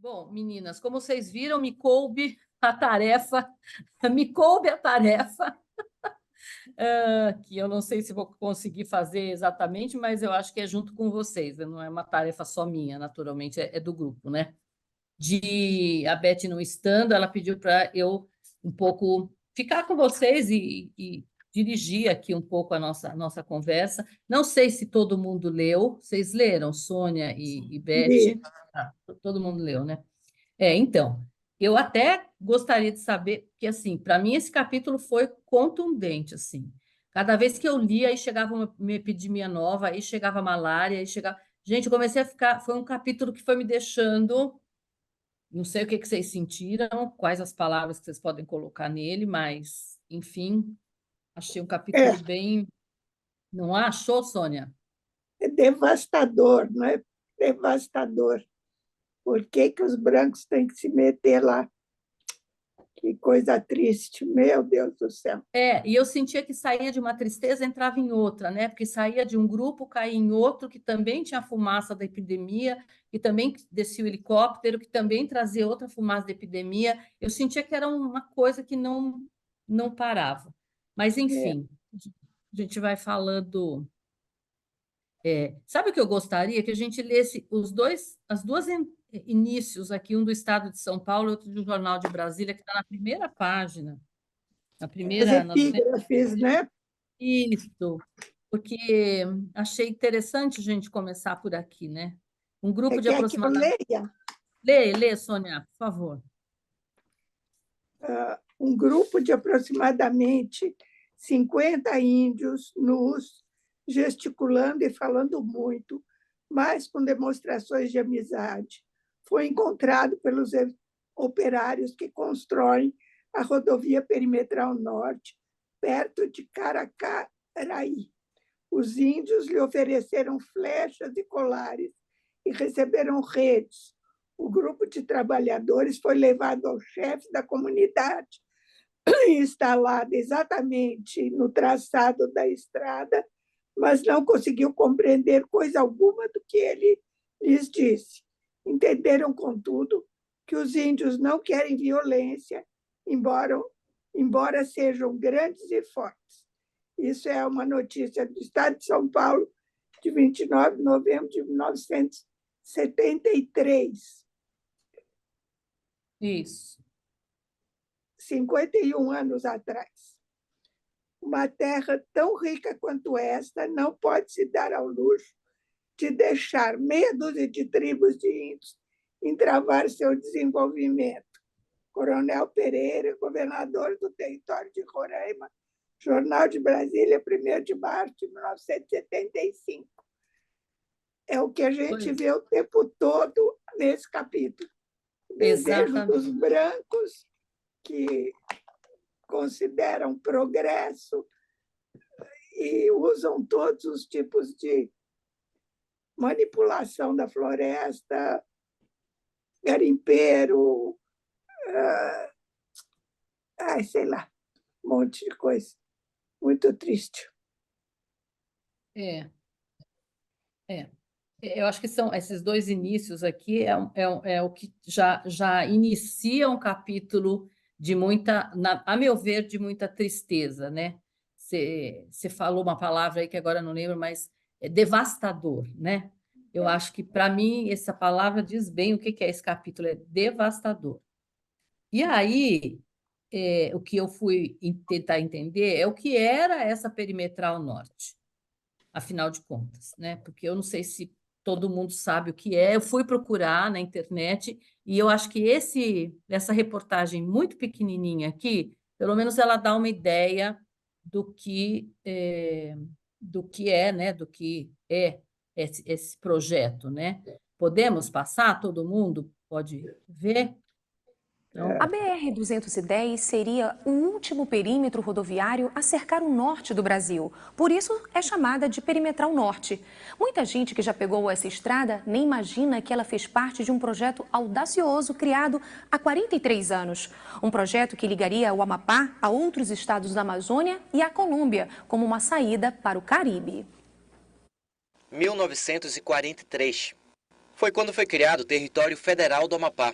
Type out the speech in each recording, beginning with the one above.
Bom, meninas, como vocês viram, me coube a tarefa, me coube a tarefa, que eu não sei se vou conseguir fazer exatamente, mas eu acho que é junto com vocês, né? Não é uma tarefa só minha, naturalmente, é do grupo, né? A Beth não estando, ela pediu para eu um pouco ficar com vocês e dirigir aqui um pouco a nossa conversa. Não sei se todo mundo leu, vocês leram, Sônia e E, Beth? Ah, todo mundo leu, né? Então, eu até gostaria de saber, porque, assim, para mim esse capítulo foi contundente, assim. Cada vez que eu lia, aí chegava uma epidemia nova, aí chegava malária, aí chegava... Gente, eu comecei a ficar... Foi um capítulo que foi me deixando... Não sei o que que vocês sentiram, quais as palavras que vocês podem colocar nele, mas, enfim, achei um capítulo é, bem... Não achou, Sônia? é devastador, não é? Devastador. Por que que os brancos têm que se meter lá? Que coisa triste, meu Deus do céu. E eu sentia que saía de uma tristeza, entrava em outra, né? Porque saía de um grupo, caía em outro, que também tinha a fumaça da epidemia, que também descia o helicóptero, que também trazia outra fumaça da epidemia. Eu sentia que era uma coisa que não parava. Mas, É, enfim, a gente vai falando. Sabe o que eu gostaria? Que a gente lesse as duas inícios aqui, um do Estado de São Paulo e outro do Jornal de Brasília, que está na primeira página, na as primeira, na epígrafes, né? Isso, porque achei interessante a gente começar por aqui, né? Um grupo de Quer que eu aproximadamente. leia? Lê, Sônia, por favor. Um grupo de aproximadamente 50 índios nus, gesticulando e falando muito, mas com demonstrações de amizade. Foi encontrado pelos operários que constroem a rodovia perimetral norte, perto de Caracaraí. Os índios lhe ofereceram flechas e colares e receberam redes. O grupo de trabalhadores foi levado ao chefe da comunidade, instalado exatamente no traçado da estrada, mas não conseguiu compreender coisa alguma do que ele lhes disse. Entenderam, contudo, que os índios não querem violência, embora sejam grandes e fortes. Isso é uma notícia do Estado de São Paulo, de 29 de novembro de 1973. Isso. 51 anos atrás. Uma terra tão rica quanto esta não pode se dar ao luxo de deixar meia dúzia de tribos de índios entravar seu desenvolvimento. Coronel Pereira, governador do território de Roraima, Jornal de Brasília, 1º de março de 1975. É o que a gente vê o tempo todo nesse capítulo. O desejo dos brancos que consideram progresso e usam todos os tipos de manipulação da floresta, garimpeiro, sei lá, um monte de coisa. Muito triste. É, é. Eu acho que são esses dois inícios aqui, é o que já inicia um capítulo de muita, a meu ver, de muita tristeza, né? Você falou uma palavra aí que agora eu não lembro, mas é devastador, né? Eu acho que, para mim, essa palavra diz bem o que é esse capítulo, é devastador. E aí, o que eu fui tentar entender é o que era essa perimetral norte, afinal de contas, né? Porque eu não sei se todo mundo sabe o que é. Eu fui procurar na internet e eu acho que essa reportagem muito pequenininha aqui, pelo menos ela dá uma ideia do que é, né? Do que é esse projeto, né? Podemos passar? Todo mundo pode ver? Então, A BR-210 seria o último perímetro rodoviário a cercar o norte do Brasil. Por isso é chamada de Perimetral Norte. Muita gente que já pegou essa estrada nem imagina que ela fez parte de um projeto audacioso criado há 43 anos. Um projeto que ligaria o Amapá a outros estados da Amazônia e a Colômbia, como uma saída para o Caribe. 1943. Foi quando foi criado o Território Federal do Amapá.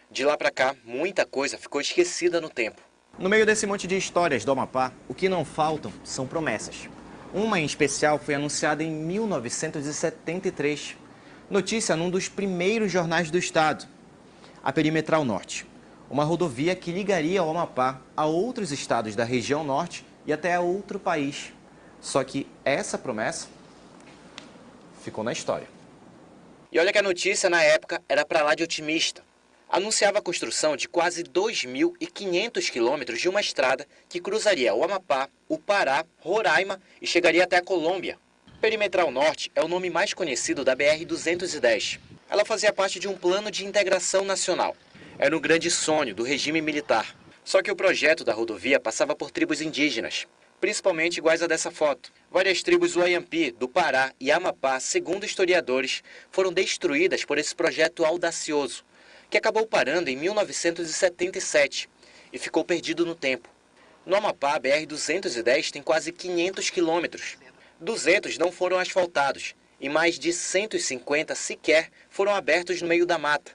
De lá para cá, muita coisa ficou esquecida no tempo. No meio desse monte de histórias do Amapá, o que não faltam são promessas. Uma em especial foi anunciada em 1973. Notícia num dos primeiros jornais do estado. A Perimetral Norte. Uma rodovia que ligaria o Amapá a outros estados da região norte e até a outro país. Só que essa promessa ficou na história. E olha que a notícia na época era para lá de otimista. Anunciava a construção de quase 2.500 quilômetros de uma estrada que cruzaria o Amapá, o Pará, Roraima e chegaria até a Colômbia. Perimetral Norte é o nome mais conhecido da BR-210. Ela fazia parte de um plano de integração nacional. Era um grande sonho do regime militar. Só que o projeto da rodovia passava por tribos indígenas, principalmente iguais a dessa foto. Várias tribos Uaiampi, do Pará e Amapá, segundo historiadores, foram destruídas por esse projeto audacioso, que acabou parando em 1977 e ficou perdido no tempo. No Amapá, a BR-210 tem quase 500 quilômetros. 200 não foram asfaltados e mais de 150 sequer foram abertos no meio da mata.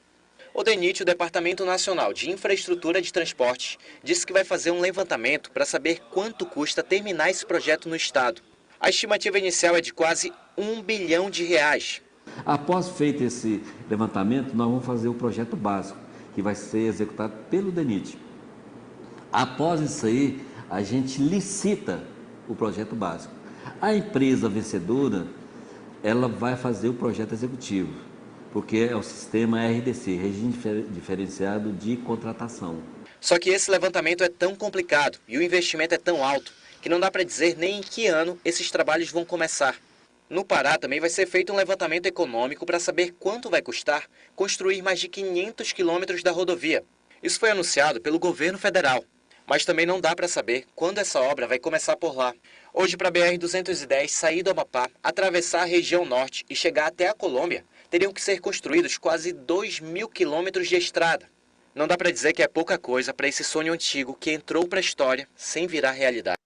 O DENIT, o Departamento Nacional de Infraestrutura de Transportes, disse que vai fazer um levantamento para saber quanto custa terminar esse projeto no estado. A estimativa inicial é de quase R$ 1 bilhão. Após feito esse levantamento, nós vamos fazer o projeto básico, que vai ser executado pelo DENIT. Após isso aí, a gente licita o projeto básico. A empresa vencedora, ela vai fazer o projeto executivo, porque é o sistema RDC, Regime Diferenciado de Contratação. Só que esse levantamento é tão complicado e o investimento é tão alto que não dá para dizer nem em que ano esses trabalhos vão começar. No Pará também vai ser feito um levantamento econômico para saber quanto vai custar construir mais de 500 quilômetros da rodovia. Isso foi anunciado pelo governo federal, mas também não dá para saber quando essa obra vai começar por lá. Hoje, para a BR-210 sair do Amapá, atravessar a região norte e chegar até a Colômbia, teriam que ser construídos quase 2.000 quilômetros de estrada. Não dá para dizer que é pouca coisa para esse sonho antigo que entrou para a história sem virar realidade.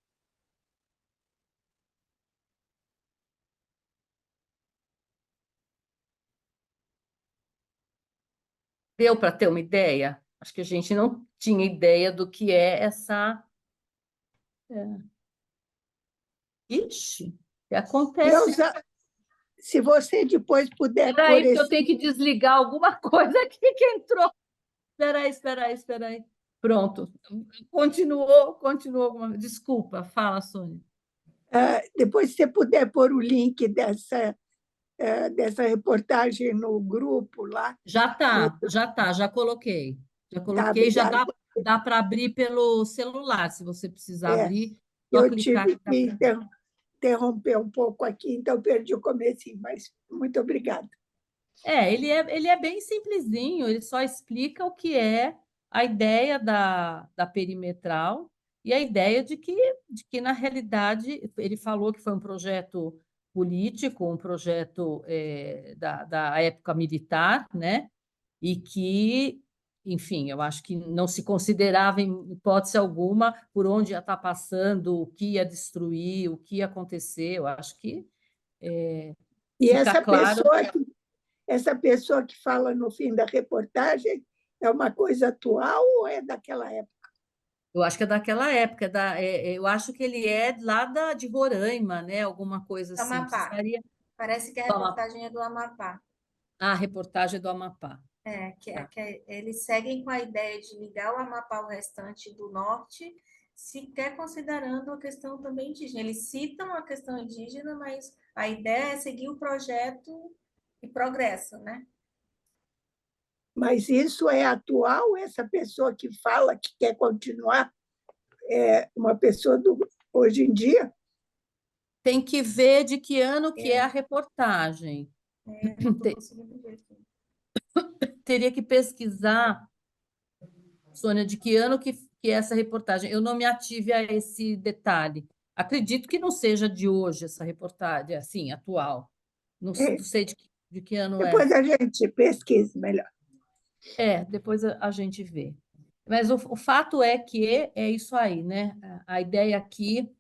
Deu para ter uma ideia? Acho que a gente não tinha ideia do que é essa. Ixi, que acontece. Neuza, se você depois puder Espera pôr aí, porque eu esse... tenho que desligar alguma coisa aqui que entrou. Espera aí. Pronto. Continuou alguma. Desculpa, fala, Sônia. depois, se você puder pôr o link dessa reportagem no grupo lá. Já coloquei. Já Tá, coloquei, já obrigada. dá para abrir pelo celular, se você precisar É, abrir, só eu clicar tive aqui. que interromper um pouco aqui, então perdi o comecinho, mas muito obrigada. Ele é bem simplesinho, ele só explica o que é a ideia da perimetral e a ideia de que, na realidade, ele falou que foi um projeto político, um projeto da época militar, né? E que, enfim, eu acho que não se considerava, em hipótese alguma, por onde ia estar passando, o que ia destruir, o que ia acontecer. Eu acho que E fica claro. essa pessoa que fala no fim da reportagem é uma coisa atual ou é daquela época? Eu acho que é daquela época, eu acho que ele é lá de Roraima, né? Alguma coisa assim. Amapá. Precisaria... Parece que a reportagem é do Amapá. A reportagem do Amapá. Eles seguem com a ideia de ligar o Amapá ao restante do norte, sequer considerando a questão também indígena. Eles citam a questão indígena, mas a ideia é seguir o projeto e progresso, né? Mas isso é atual? Essa pessoa que fala que quer continuar é uma pessoa hoje em dia? Tem que ver de que ano que é a reportagem. Não estou conseguindo ver aqui. Teria que pesquisar, Sônia, de que ano que é essa reportagem. Eu não me ative a esse detalhe. Acredito que não seja de hoje essa reportagem, assim, atual. Não sei de que ano é. Depois a gente pesquisa melhor. Depois a gente vê. Mas o fato é que é isso aí, né? A ideia aqui,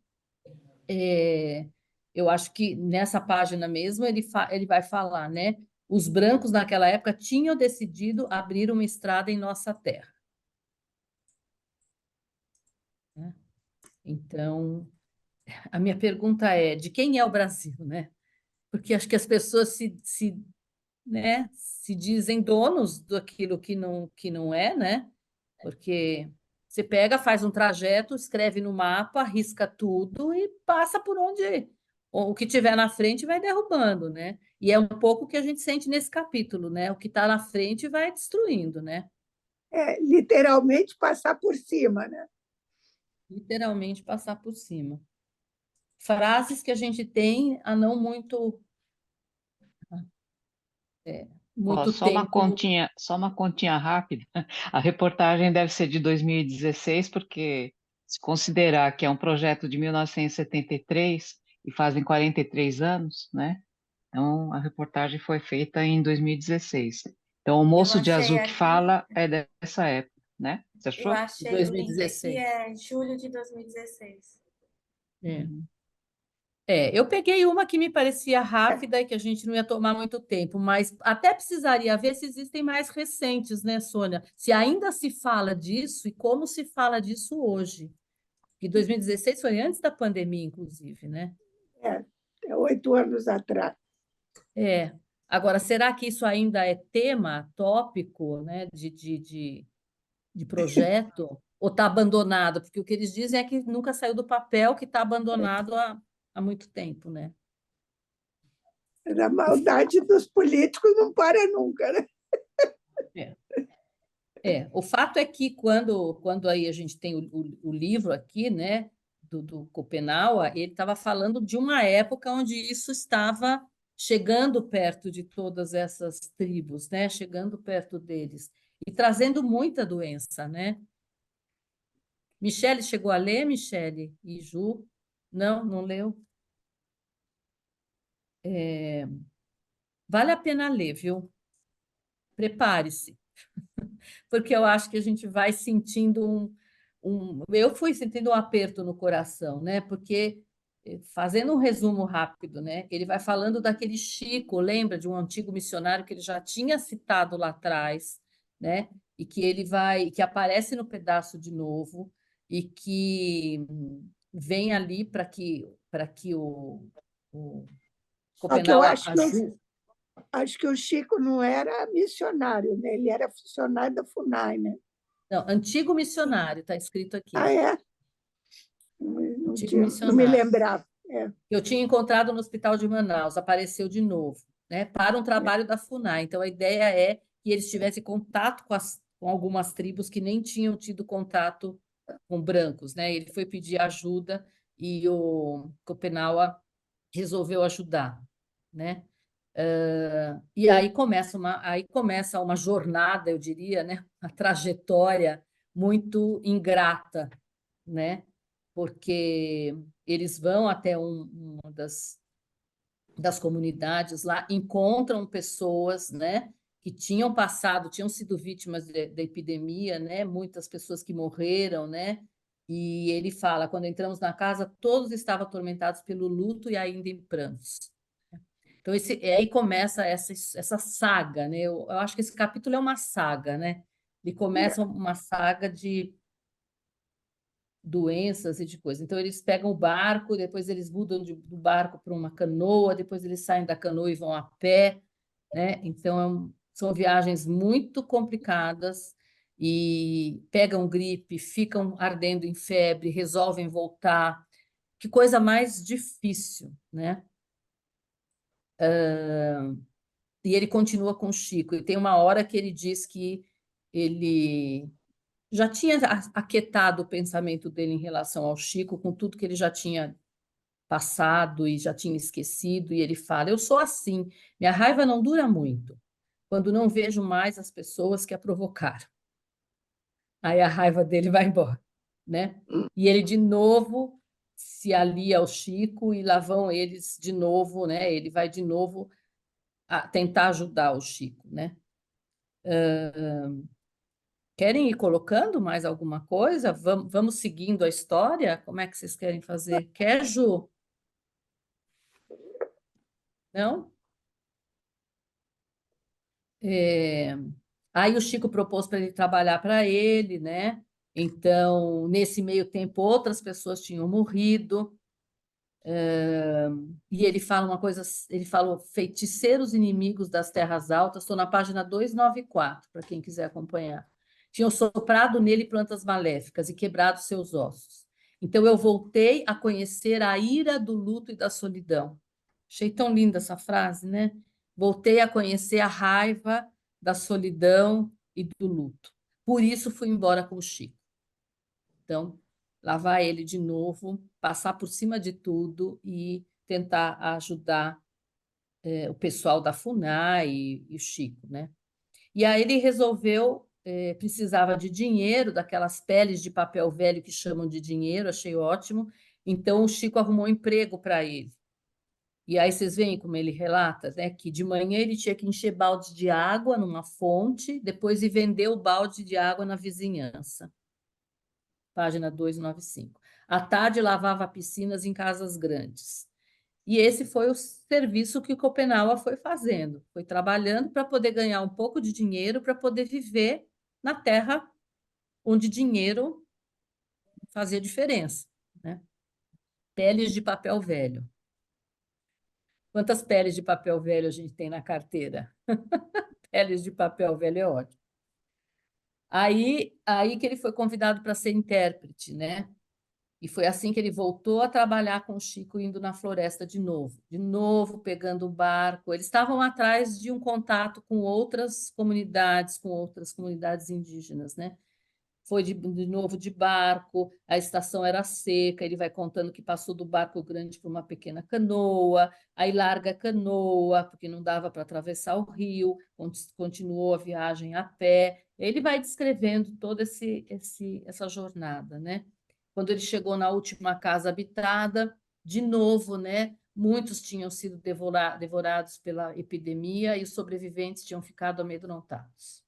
eu acho que nessa página mesmo ele vai falar, né? os brancos naquela época tinham decidido abrir uma estrada em nossa terra. Né? Então, a minha pergunta é, de quem é o Brasil, né? Porque acho que as pessoas né, se dizem donos daquilo que não é, né? Porque você pega, faz um trajeto, escreve no mapa, risca tudo e passa por onde o que tiver na frente vai derrubando, né? E é um pouco o que a gente sente nesse capítulo, né? O que está na frente vai destruindo, né? Literalmente passar por cima, né? Literalmente passar por cima. Frases que a gente tem há não Ó, muito tempo. só uma continha rápida. A reportagem deve ser de 2016, porque se considerar que é um projeto de 1973 e fazem 43 anos, né? Então, a reportagem foi feita em 2016. Então, o Eu moço de achei azul que aqui, fala é dessa época, né? Você eu achou? achei o link aqui, 2016. é julho de 2016. É. Uhum. Eu peguei uma que me parecia rápida e que a gente não ia tomar muito tempo, mas até precisaria ver se existem mais recentes, né, Sônia? Se ainda se fala disso e como se fala disso hoje. Que 2016 foi antes da pandemia, inclusive, né? É 8 anos atrás. É. Agora, será que isso ainda é tema, tópico, né, de projeto? Ou está abandonado? Porque o que eles dizem é que nunca saiu do papel, que está abandonado há muito tempo, né? A maldade dos políticos não para nunca, né? É. O fato é que quando aí a gente tem o livro aqui, né, do Schopenhauer, ele estava falando de uma época onde isso estava chegando perto de todas essas tribos, né, chegando perto deles e trazendo muita doença, né? Michele chegou a ler, Michele e Ju? Não, não leu? Vale a pena ler, viu? Prepare-se. Porque eu acho que a gente vai sentindo eu fui sentindo um aperto no coração, né? Porque fazendo um resumo rápido, né? Ele vai falando daquele Chico, lembra de um antigo missionário que ele já tinha citado lá atrás, né? E que que aparece no pedaço de novo e que vem ali para que o Só que eu Schopenhauer ajude. acho que o Chico não era missionário, né? Ele era funcionário da FUNAI, né? Não, antigo missionário, está escrito Ah, aqui. é? Antigo Não me missionário. lembrava. Eu tinha encontrado no Hospital de Manaus, apareceu de novo, né, para um trabalho da FUNAI. Então, a ideia é que eles tivessem contato com algumas tribos que nem tinham tido contato com brancos, né? Ele foi pedir ajuda e o Schopenhauer resolveu ajudar, né? E aí começa uma jornada, eu diria, né? Uma trajetória muito ingrata, né? Porque eles vão até uma das comunidades lá, encontram pessoas, né, que tinham sido vítimas da epidemia, né, muitas pessoas que morreram, né, e ele fala, quando entramos na casa, todos estavam atormentados pelo luto e ainda em prantos. Então, aí começa essa saga, né? Eu acho que esse capítulo é uma saga, né? Ele começa uma saga de doenças e de coisas. Então, eles pegam o barco, depois eles mudam do barco para uma canoa, depois eles saem da canoa e vão a pé, né? Então, são viagens muito complicadas e pegam gripe, ficam ardendo em febre, resolvem voltar. Que coisa mais difícil, né? E ele continua com o Chico. E tem uma hora que ele diz que ele já tinha aquietado o pensamento dele em relação ao Chico, com tudo que ele já tinha passado e já tinha esquecido, e ele fala: Eu sou assim, minha raiva não dura muito, quando não vejo mais as pessoas que a provocaram. Aí a raiva dele vai embora, né? E ele de novo se alia ao Chico e lá vão eles de novo, né? Ele vai de novo a tentar ajudar o Chico, né? Querem ir colocando mais alguma coisa? Vamos seguindo a história? Como é que vocês querem fazer? Quer, Ju? Não? É, Aí o Chico propôs para ele trabalhar para ele, né? Então, nesse meio tempo, outras pessoas tinham morrido. E ele fala uma coisa, ele falou feiticeiros inimigos das terras altas, estou na página 294, para quem quiser acompanhar. Tinham soprado nele plantas maléficas e quebrado seus ossos. Então eu voltei a conhecer a ira do luto e da solidão. Achei tão linda essa frase, né? Voltei a conhecer a raiva da solidão e do luto. Por isso fui embora com o Chico. Então, lavar ele de novo, passar por cima de tudo e tentar ajudar o pessoal da FUNAI e o Chico, né? E aí ele resolveu, precisava de dinheiro, daquelas peles de papel velho que chamam de dinheiro, achei ótimo. Então o Chico arrumou um emprego para ele. E aí vocês veem como ele relata, né, que de manhã ele tinha que encher balde de água numa fonte, depois ir vender o balde de água na vizinhança. Página 295. À tarde, lavava piscinas em casas grandes. E esse foi o serviço que o Copenhague foi fazendo. Foi trabalhando para poder ganhar um pouco de dinheiro, para poder viver na terra onde dinheiro fazia diferença, né? Peles de papel velho. Quantas peles de papel velho a gente tem na carteira? Peles de papel velho é ótimo. Aí que ele foi convidado para ser intérprete, né? E foi assim que ele voltou a trabalhar com o Chico, indo na floresta de novo pegando o barco. Eles estavam atrás de um contato com outras comunidades indígenas, né? Foi de novo de barco, a estação era seca, ele vai contando que passou do barco grande para uma pequena canoa, aí larga a canoa, porque não dava para atravessar o rio, continuou a viagem a pé. Ele vai descrevendo toda essa jornada, né? Quando ele chegou na última casa habitada, de novo, né? Muitos tinham sido devorados pela epidemia e os sobreviventes tinham ficado amedrontados.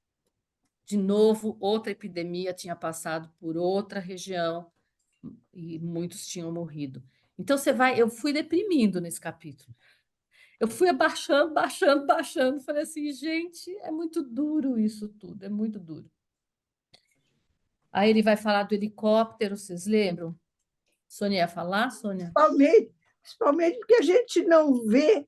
De novo, outra epidemia tinha passado por outra região e muitos tinham morrido. Então eu fui deprimindo nesse capítulo. Eu fui abaixando, baixando. Falei assim, gente, é muito duro isso tudo, é muito duro. Aí ele vai falar do helicóptero, vocês lembram? Sônia ia falar, Sônia? Principalmente porque a gente não vê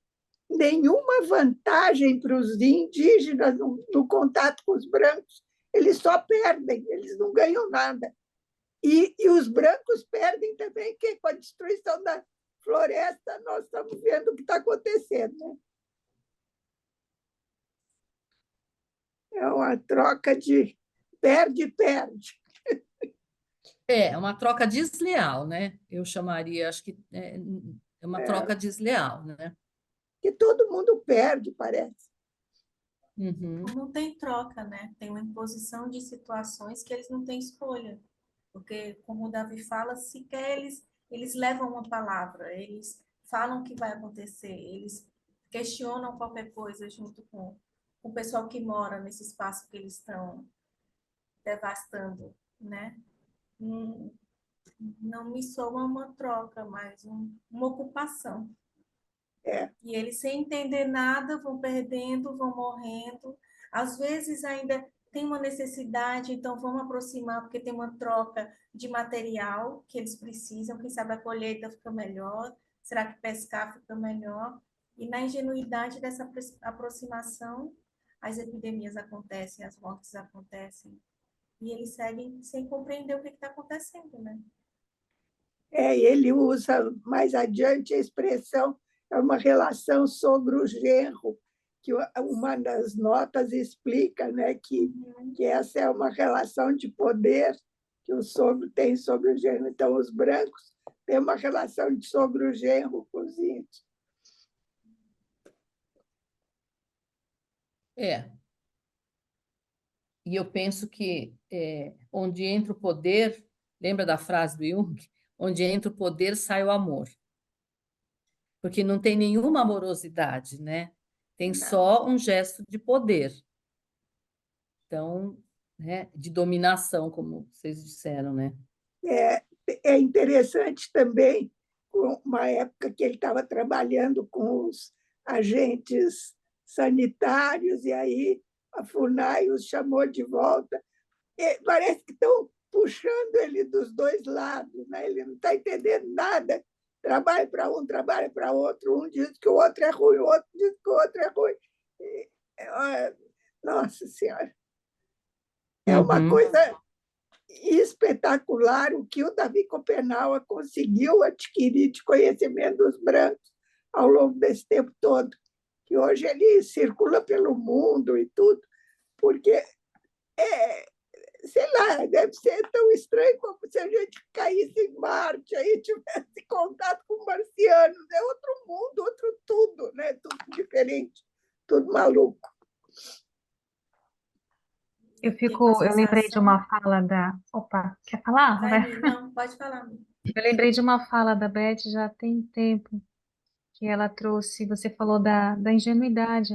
nenhuma vantagem para os indígenas no contato com os brancos. Eles só perdem, eles não ganham nada. E os brancos perdem também, que com a destruição da floresta nós estamos vendo o que está acontecendo. Né? É uma troca de perde-perde. É uma troca desleal, né? Eu chamaria, acho que é uma troca desleal, né? Que todo mundo perde, parece. Uhum. Não tem troca, né? Tem uma imposição de situações que eles não têm escolha. Porque, como o Davi fala, sequer eles levam uma palavra, eles falam o que vai acontecer, eles questionam qualquer coisa junto com o pessoal que mora nesse espaço que eles estão devastando, né? Não me soa uma troca, mas uma ocupação. E eles, sem entender nada, vão perdendo, vão morrendo. Às vezes ainda tem uma necessidade, então vamos aproximar, porque tem uma troca de material que eles precisam. Quem sabe a colheita fica melhor, será que pescar fica melhor? E na ingenuidade dessa aproximação, as epidemias acontecem, as mortes acontecem. E eles seguem sem compreender o que está acontecendo, né? Ele usa mais adiante a expressão, é uma relação sogro-genro, que uma das notas explica, né, que essa é uma relação de poder que o sogro tem sobre o genro. Então, os brancos têm uma relação de sogro-genro com os índios. E eu penso que onde entra o poder, lembra da frase do Jung? Onde entra o poder, sai o amor. Porque não tem nenhuma amorosidade, né? Tem só um gesto de poder. Então, né, de dominação, como vocês disseram, né? É interessante também, uma época que ele estava trabalhando com os agentes sanitários, e aí a FUNAI os chamou de volta. E parece que estão puxando ele dos dois lados, né? Ele não está entendendo nada. Trabalha para um, trabalha para outro. Um diz que o outro é ruim, o outro diz que o outro é ruim. Nossa Senhora! É uma coisa espetacular o que o Davi Copenau conseguiu adquirir de conhecimento dos brancos ao longo desse tempo todo, que hoje ele circula pelo mundo e tudo, porque, sei lá, deve ser tão estranho como se a gente caísse em Marte e tivesse contato com marcianos. É outro mundo, outro tudo, né? Tudo diferente, tudo maluco. Eu lembrei de uma fala da. Opa, quer falar, Roberto? Não, pode falar. Eu lembrei de uma fala da Beth já tem tempo, que ela trouxe, você falou da ingenuidade,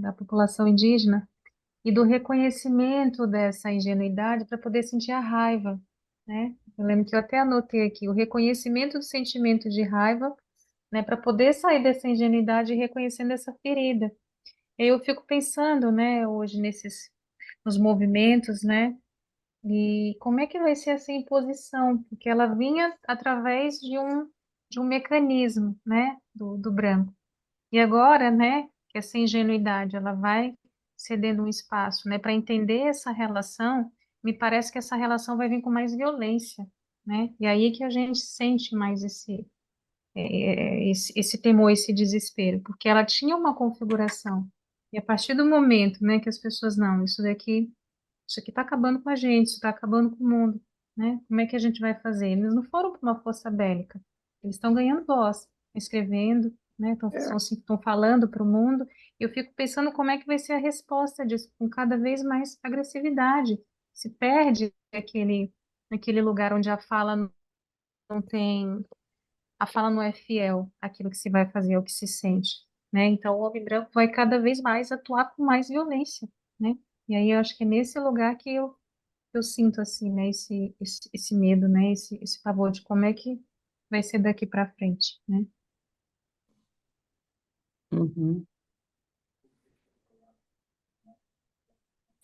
da população indígena e do reconhecimento dessa ingenuidade para poder sentir a raiva, né? Eu lembro que eu até anotei aqui o reconhecimento do sentimento de raiva, né, para poder sair dessa ingenuidade e reconhecendo essa ferida. Eu fico pensando, né, hoje nos movimentos, né, e como é que vai ser essa imposição? Porque ela vinha através de um mecanismo, né, do branco. E agora, né, que essa ingenuidade, ela vai cedendo um espaço, né, para entender essa relação, me parece que essa relação vai vir com mais violência, né? E aí que a gente sente mais esse temor, esse desespero, porque ela tinha uma configuração. E a partir do momento, né, que as pessoas, não, isso aqui está acabando com a gente, isso está acabando com o mundo, né? Como é que a gente vai fazer? Eles não foram para uma força bélica, eles estão ganhando voz, escrevendo, né? Estão falando para o mundo. E eu fico pensando como é que vai ser a resposta disso, com cada vez mais agressividade. Se perde aquele lugar onde não tem a fala não é fiel àquilo que se vai fazer, ao que se sente, né? Então, o homem branco vai cada vez mais atuar com mais violência, né? E aí eu acho que é nesse lugar que eu sinto, assim, né? Esse medo, né? Esse pavor de como é que vai ser daqui para frente, né?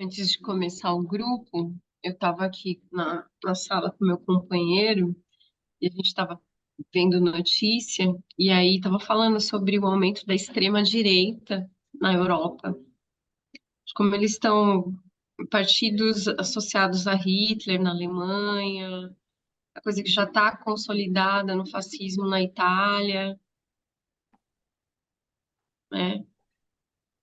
Antes de começar o grupo, eu estava aqui na sala com meu companheiro e a gente estava vendo notícia e aí estava falando sobre o aumento da extrema-direita na Europa, de como eles estão partidos associados a Hitler na Alemanha, a coisa que já está consolidada no fascismo na Itália, né?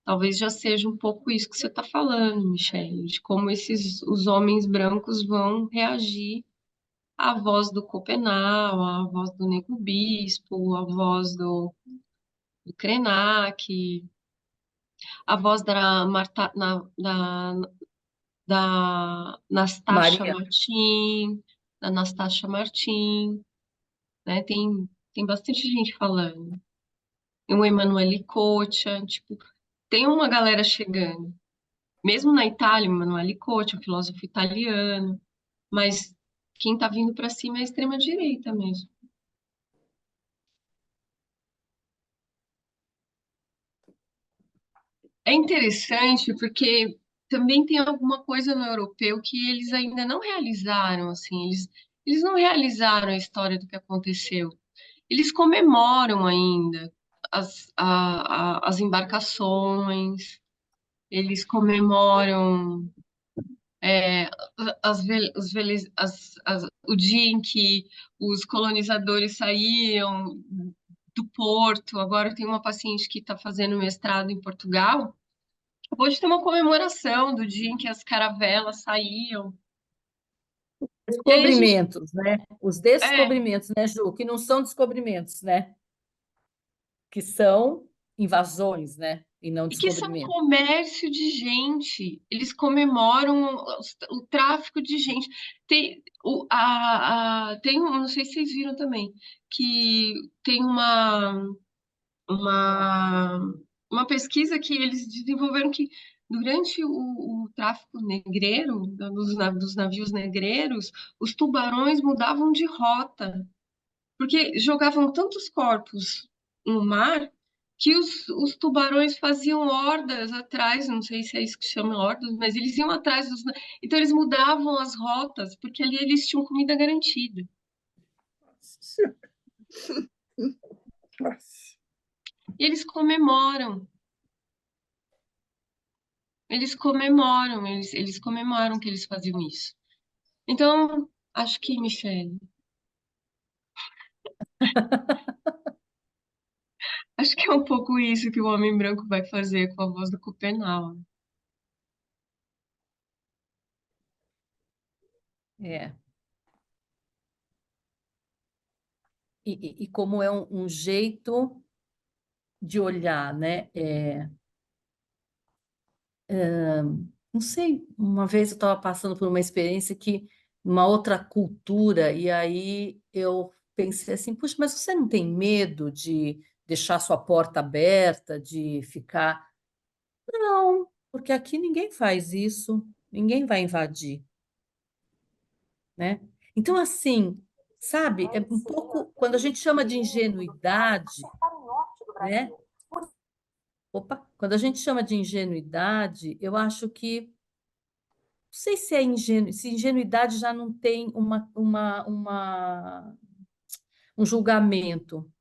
Talvez já seja um pouco isso que você está falando, Michele, de como os homens brancos vão reagir à voz do Copenau, à voz do Nego Bispo, à voz do Krenak, à voz da Marta, da Nastasha Maria. Martin, da Nastasha Martin, né? Tem bastante gente falando. Tem o Emanuele Cocha, tipo, tem uma galera chegando. Mesmo na Itália, o Emanuele Cocha, um filósofo italiano, mas quem está vindo para cima é a extrema-direita mesmo. É interessante porque também tem alguma coisa no europeu que eles ainda não realizaram, assim, eles não realizaram a história do que aconteceu. Eles comemoram ainda as embarcações, eles comemoram o dia em que os colonizadores saíam do porto. Agora tem uma paciente que está fazendo mestrado em Portugal. Hoje tem uma comemoração do dia em que as caravelas saíam. E aí a gente, Descobrimentos, né? Os descobrimentos, né, Ju? Que não são descobrimentos, né? Que são invasões, né? E não e que isso é um descobrimentos. comércio de gente. Eles comemoram o tráfico de gente. Não sei se vocês viram também, que tem uma, uma pesquisa que eles desenvolveram que durante o tráfico negreiro, dos navios negreiros, os tubarões mudavam de rota, porque jogavam tantos corpos no mar que os tubarões faziam hordas atrás, não sei se é isso que chama hordas, mas eles iam atrás dos. Então eles mudavam as rotas, porque ali eles tinham comida garantida. Nossa. E eles comemoram que eles faziam isso. Então, acho que, Michele, acho que é um pouco isso que o homem branco vai fazer com a voz do Copenau. É. E como é um jeito de olhar, né? Não sei, uma vez eu estava passando por uma experiência que, uma outra cultura, e aí eu pensei assim, puxa, mas você não tem medo de deixar sua porta aberta, de ficar. Não, porque aqui ninguém faz isso, ninguém vai invadir, né? Então, assim, sabe, é um pouco, quando a gente chama de ingenuidade, né? Opa, quando a gente chama de ingenuidade, eu acho que, não sei se é ingenu, se ingenuidade já não tem um julgamento,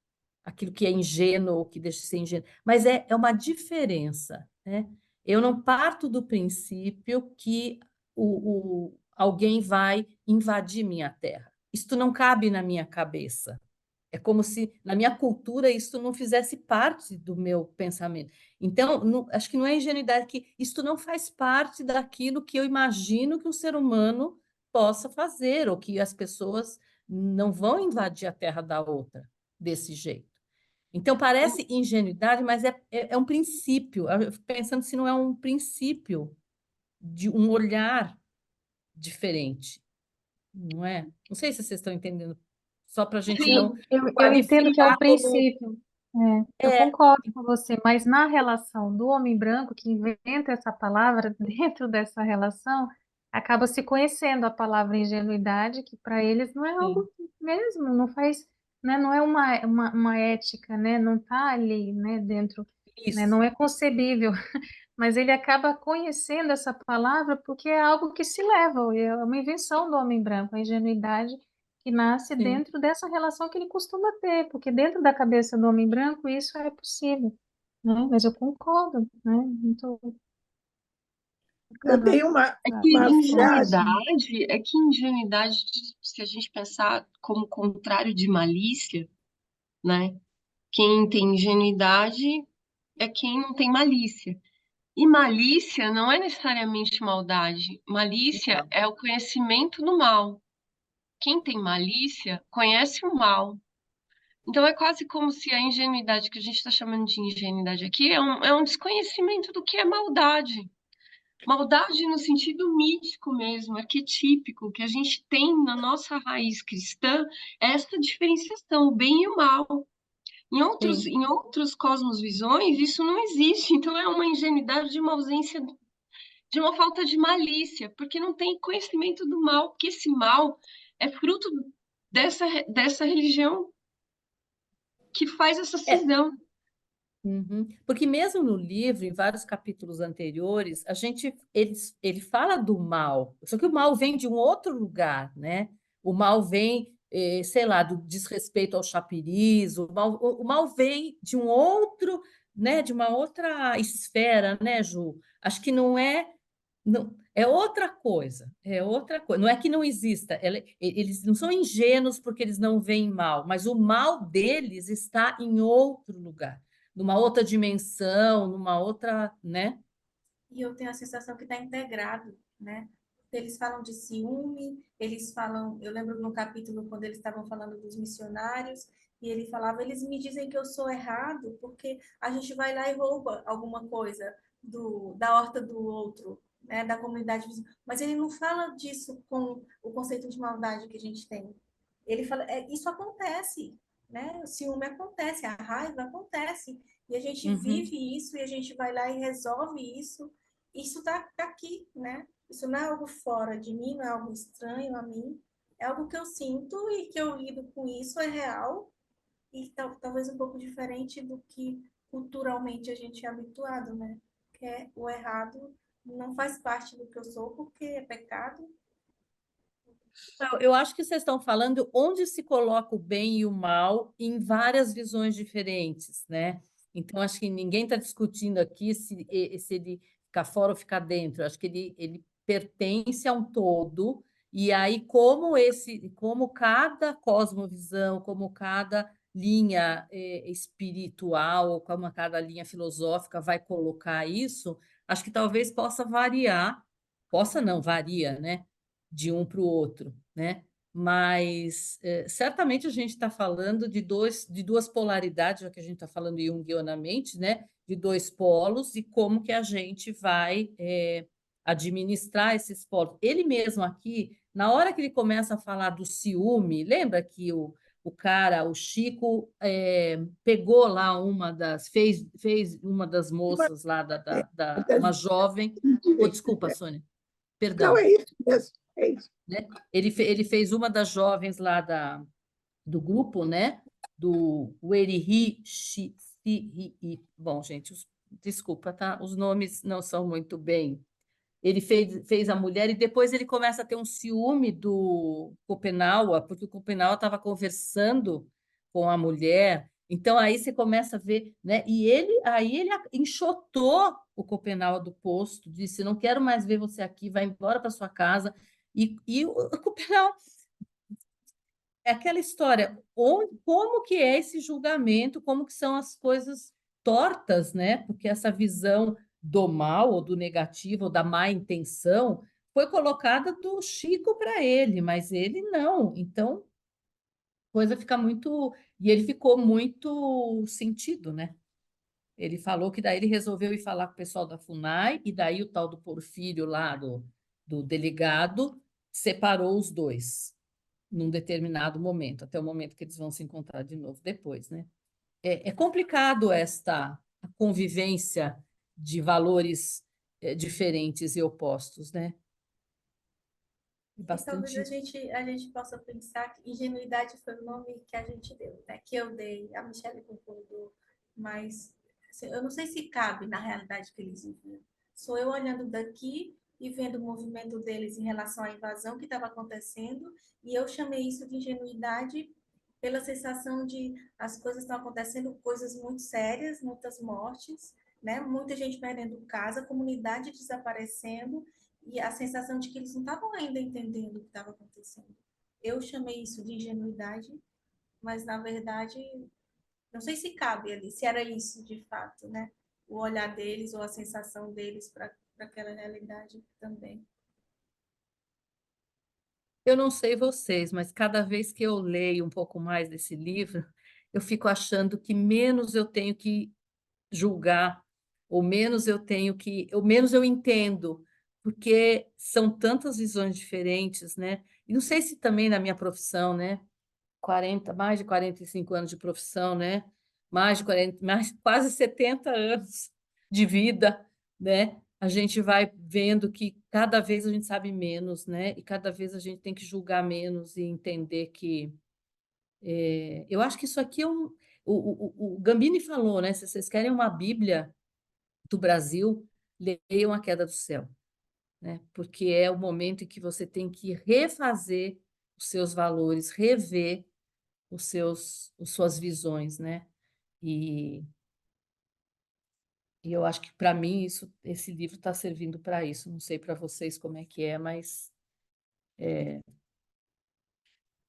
aquilo que é ingênuo ou que deixa de ser ingênuo, mas é uma diferença, né? Eu não parto do princípio que alguém vai invadir minha terra. Isto não cabe na minha cabeça. É como se, na minha cultura, isso não fizesse parte do meu pensamento. Então, acho que não é ingenuidade, que isto não faz parte daquilo que eu imagino que o ser humano possa fazer, ou que as pessoas não vão invadir a terra da outra desse jeito. Então, parece ingenuidade, mas é um princípio. Eu fico pensando se não é um princípio de um olhar diferente, não é? Não sei se vocês estão entendendo, só para a gente Sim, não eu entendo que é um qualificar como. princípio. Eu É, concordo com você, mas na relação do homem branco que inventa essa palavra, dentro dessa relação, acaba se conhecendo a palavra ingenuidade, que para eles não é sim, algo mesmo, não faz, né, não é uma ética, né, não está ali, né, dentro, né, isso, não é concebível, mas ele acaba conhecendo essa palavra porque é algo que se leva, é uma invenção do homem branco, a ingenuidade que nasce sim. dentro dessa relação que ele costuma ter, porque dentro da cabeça do homem branco isso é possível, né? Mas eu concordo, né? Muito, Eu aham, tenho É uma frase. que ingenuidade, se a gente pensar como contrário de malícia, né? Quem tem ingenuidade é quem não tem malícia. E malícia não é necessariamente maldade. Malícia Não, é o conhecimento do mal. Quem tem malícia conhece o mal. Então é quase como se a ingenuidade que a gente está chamando de ingenuidade aqui é um desconhecimento do que é maldade. Maldade no sentido mítico mesmo, arquetípico, que a gente tem na nossa raiz cristã, é essa diferenciação, o bem e o mal. sim. Em outros cosmos-visões, isso não existe. Então é uma ingenuidade de uma ausência, de uma falta de malícia, porque não tem conhecimento do mal, porque esse mal é fruto dessa religião que faz essa É, cisão. uhum. Porque mesmo no livro, em vários capítulos anteriores, ele fala do mal, só que o mal vem de um outro lugar, né? O mal vem, sei lá, do desrespeito ao chapiriz, o mal vem de um outro, né? De uma outra esfera, né, Ju? Acho que não é. Não, é outra coisa, é outra coisa. Não é que não exista, eles não são ingênuos porque eles não veem mal, mas o mal deles está em outro lugar, numa outra dimensão, numa outra, né? E eu tenho a sensação que está integrado, né? Eles falam de ciúme, eles falam, eu lembro no capítulo quando eles estavam falando dos missionários, e ele falava, eles me dizem que eu sou errado, porque a gente vai lá e rouba alguma coisa da horta do outro, né, da comunidade vizinha. Mas ele não fala disso com o conceito de maldade que a gente tem. Ele fala, isso acontece, né? O ciúme acontece, a raiva acontece, e a gente Uhum. vive isso, e a gente vai lá e resolve isso. Isso está aqui, né? Isso não é algo fora de mim, não é algo estranho a mim, é algo que eu sinto e que eu lido com isso, é real, e talvez um pouco diferente do que culturalmente a gente é habituado, né? Que é o errado não faz parte do que eu sou porque é pecado. Eu acho que vocês estão falando onde se coloca o bem e o mal em várias visões diferentes, né? Então, acho que ninguém está discutindo aqui se ele ficar fora ou ficar dentro. Acho que ele pertence a um todo, e aí, como cada cosmovisão, como cada linha espiritual, como cada linha filosófica vai colocar isso, acho que talvez possa variar, possa não, varia, né? De um para o outro, né? Mas certamente a gente está falando de duas polaridades, já que a gente está falando junguianamente, né? De dois polos e como que a gente vai administrar esses polos. Ele mesmo aqui, na hora que ele começa a falar do ciúme, lembra que o cara, o Chico, pegou lá fez uma das moças lá, uma jovem. Oh, desculpa, Sônia, Não, perdão. é isso mesmo, é isso. Né? Ele fez uma das jovens lá do grupo, né? Do Weriri Bom, gente, desculpa, tá? Os nomes não são muito bem. Ele fez a mulher e depois ele começa a ter um ciúme do Copenaua, porque o Copenaua estava conversando com a mulher. Então aí você começa a ver, né? E ele enxotou o Copenaua do posto, disse: "Não quero mais ver você aqui, vai embora para sua casa". E o Copenaua é aquela história, como que é esse julgamento, como que são as coisas tortas, né? Porque essa visão do mal ou do negativo ou da má intenção foi colocada do Chico para ele, mas ele não. Então, a coisa fica muito... E ele ficou muito sentido, né? Ele falou que daí ele resolveu ir falar com o pessoal da FUNAI e daí o tal do Porfírio lá, do delegado, separou os dois num determinado momento, até o momento que eles vão se encontrar de novo depois, né? É complicado esta convivência de valores diferentes e opostos, né? E talvez Bastante. a gente possa pensar que ingenuidade foi o nome que a gente deu, né? Que eu dei, a Michelle concordou, mas assim, eu não sei se cabe na realidade que eles viviam. Sou eu olhando daqui e vendo o movimento deles em relação à invasão que estava acontecendo, e eu chamei isso de ingenuidade pela sensação de as coisas estão acontecendo, coisas muito sérias, muitas mortes, né? Muita gente perdendo casa, comunidade desaparecendo, e a sensação de que eles não estavam ainda entendendo o que estava acontecendo. Eu chamei isso de ingenuidade, mas na verdade, não sei se cabe ali, se era isso de fato, né? O olhar deles ou a sensação deles para aquela realidade também. Eu não sei vocês, mas cada vez que eu leio um pouco mais desse livro, eu fico achando que menos eu tenho que julgar, ou menos eu entendo, porque são tantas visões diferentes, né? E não sei se também na minha profissão, né? Mais de 45 anos de profissão, né? Quase 70 anos de vida, né? A gente vai vendo que cada vez a gente sabe menos, né? E cada vez a gente tem que julgar menos e entender que eu acho que isso aqui é um. O Gambini falou, né? Se vocês querem uma Bíblia do Brasil, leiam A Queda do Céu, né? Porque é o momento em que você tem que refazer os seus valores, rever as suas visões, né? E, e eu acho que para mim esse livro está servindo para isso. Não sei para vocês como é que é, mas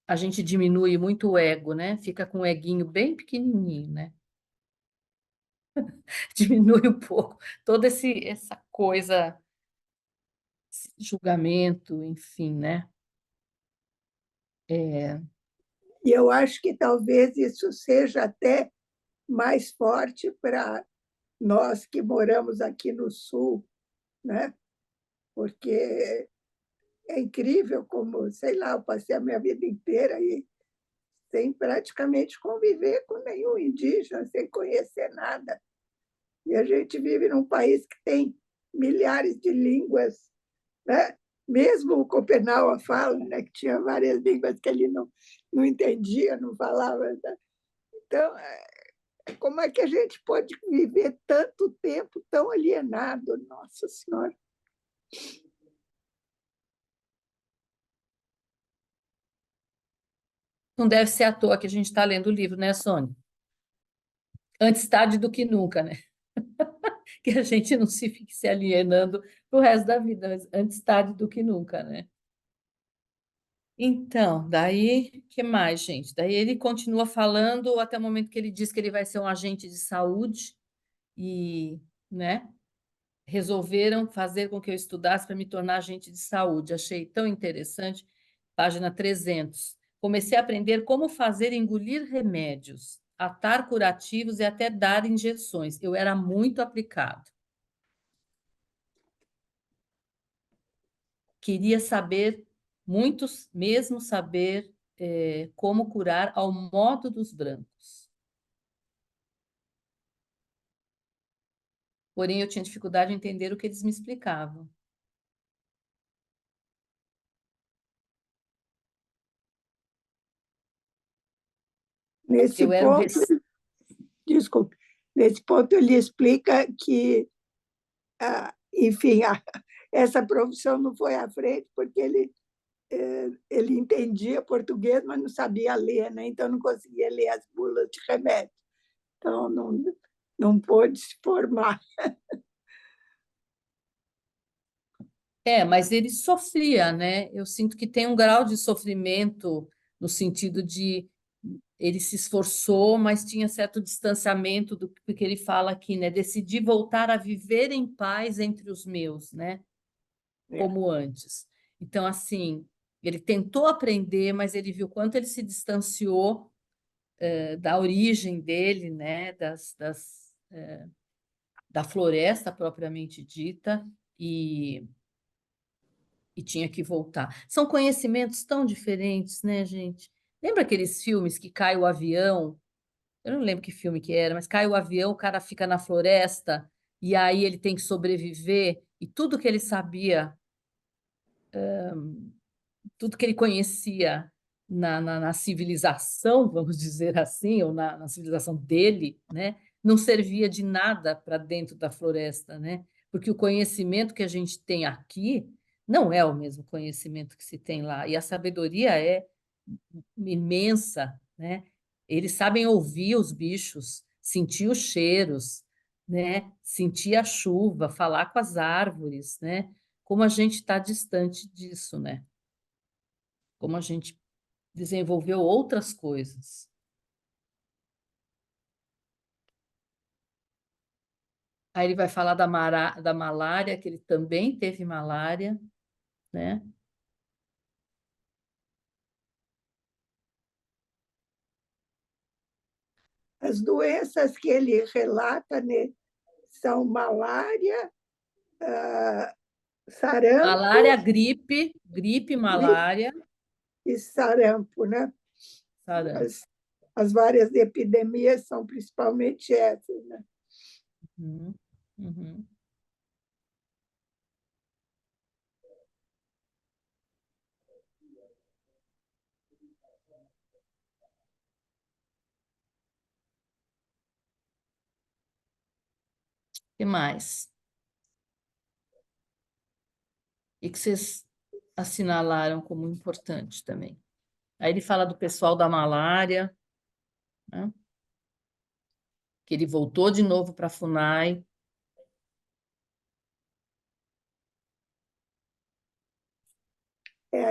a gente diminui muito o ego, né? Fica com o eguinho bem pequenininho, né? Diminui um pouco toda essa coisa, esse julgamento, enfim, né? E eu acho que talvez isso seja até mais forte para nós que moramos aqui no Sul, né? Porque é incrível como, sei lá, eu passei a minha vida inteira aí sem praticamente conviver com nenhum indígena, sem conhecer nada. E a gente vive num país que tem milhares de línguas, né? Mesmo o Copenau fala, né, que tinha várias línguas que ele não entendia, não falava. Né? Então, Como é que a gente pode viver tanto tempo tão alienado? Nossa Senhora. Não deve ser à toa que a gente está lendo o livro, né, Sônia? Antes tarde do que nunca, né? Que a gente não se fique se alienando pro resto da vida, mas antes tarde do que nunca, né? Então, daí, que mais, gente? Daí ele continua falando até o momento que ele diz que ele vai ser um agente de saúde e, né, resolveram fazer com que eu estudasse para me tornar agente de saúde. Achei tão interessante. Página 300. Comecei a aprender como fazer engolir remédios, atar curativos e até dar injeções. Eu era muito aplicado. Queria saber, muitos mesmo saber como curar ao modo dos brancos. Porém, eu tinha dificuldade em entender o que eles me explicavam. Nesse Eu era um ponto, desculpe, nesse ponto ele explica que, enfim, essa profissão não foi à frente porque ele entendia português, mas não sabia ler, né? Então não conseguia ler as bulas de remédio. Então não pôde se formar. Mas ele sofria, né? Eu sinto que tem um grau de sofrimento no sentido de ele se esforçou, mas tinha certo distanciamento do que ele fala aqui, né? Decidi voltar a viver em paz entre os meus, né? Como antes. Então, assim, ele tentou aprender, mas ele viu quanto ele se distanciou da origem dele, né? Da floresta propriamente dita, e tinha que voltar. São conhecimentos tão diferentes, né, gente? Lembra aqueles filmes que cai o avião? Eu não lembro que filme que era, mas cai o avião, o cara fica na floresta e aí ele tem que sobreviver e tudo que ele sabia, tudo que ele conhecia na civilização, vamos dizer assim, ou na civilização dele, né, não servia de nada para dentro da floresta, né? Porque o conhecimento que a gente tem aqui não é o mesmo conhecimento que se tem lá, e a sabedoria é imensa, né? Eles sabem ouvir os bichos, sentir os cheiros, né? Sentir a chuva, falar com as árvores, né? Como a gente está distante disso, né? Como a gente desenvolveu outras coisas. Aí ele vai falar da malária, que ele também teve malária, né? As doenças que ele relata, né, são malária, Malária, sarampo gripe, malária, e sarampo, né? sarampo. As várias epidemias são principalmente essas, né? Uhum, uhum. O que mais? E que vocês assinalaram como importante também. Aí ele fala do pessoal da malária, né? Que ele voltou de novo para a FUNAI.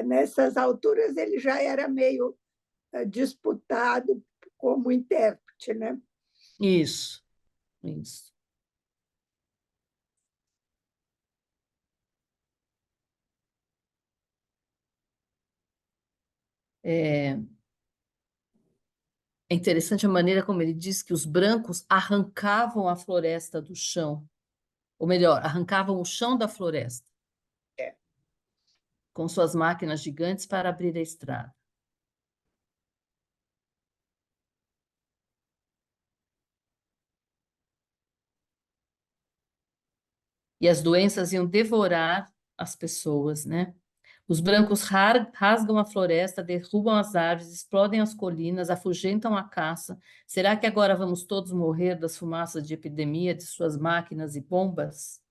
Nessas alturas ele já era meio disputado como intérprete, né? Isso, isso. É, é interessante a maneira como ele diz que os brancos arrancavam a floresta do chão, ou melhor, arrancavam o chão da floresta com suas máquinas gigantes para abrir a estrada. E as doenças iam devorar as pessoas, né? Os brancos rasgam a floresta, derrubam as árvores, explodem as colinas, afugentam a caça. Será que agora vamos todos morrer das fumaças de epidemia de suas máquinas e bombas?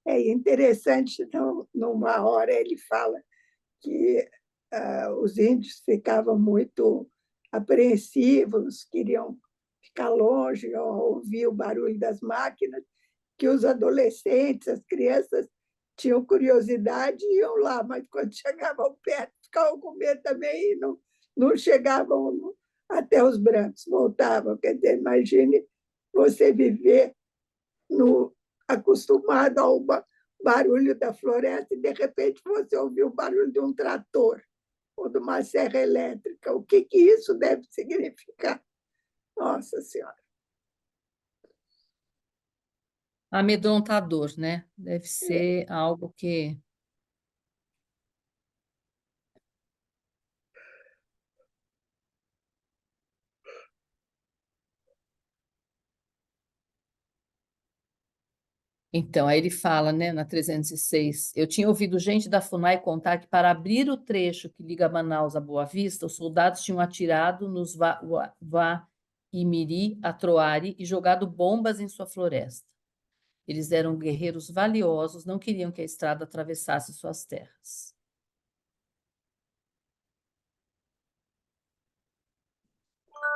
É interessante, então, numa hora ele fala que os índios ficavam muito apreensivos, queriam ficar longe, ouvir o barulho das máquinas, que os adolescentes, as crianças, tinham curiosidade e iam lá, mas quando chegavam perto, ficavam com medo também e não chegavam até os brancos, voltavam. Quer dizer, imagine você viver no, acostumado ao barulho da floresta e, de repente, você ouvir o barulho de um trator ou de uma serra elétrica. O que isso deve significar? Nossa Senhora! Amedrontador, né? Deve ser algo que... Então, aí ele fala, né, na 306, eu tinha ouvido gente da FUNAI contar que para abrir o trecho que liga Manaus a Boa Vista, os soldados tinham atirado nos Vaimiri, Atroari e jogado bombas em sua floresta. Eles eram guerreiros valiosos, não queriam que a estrada atravessasse suas terras.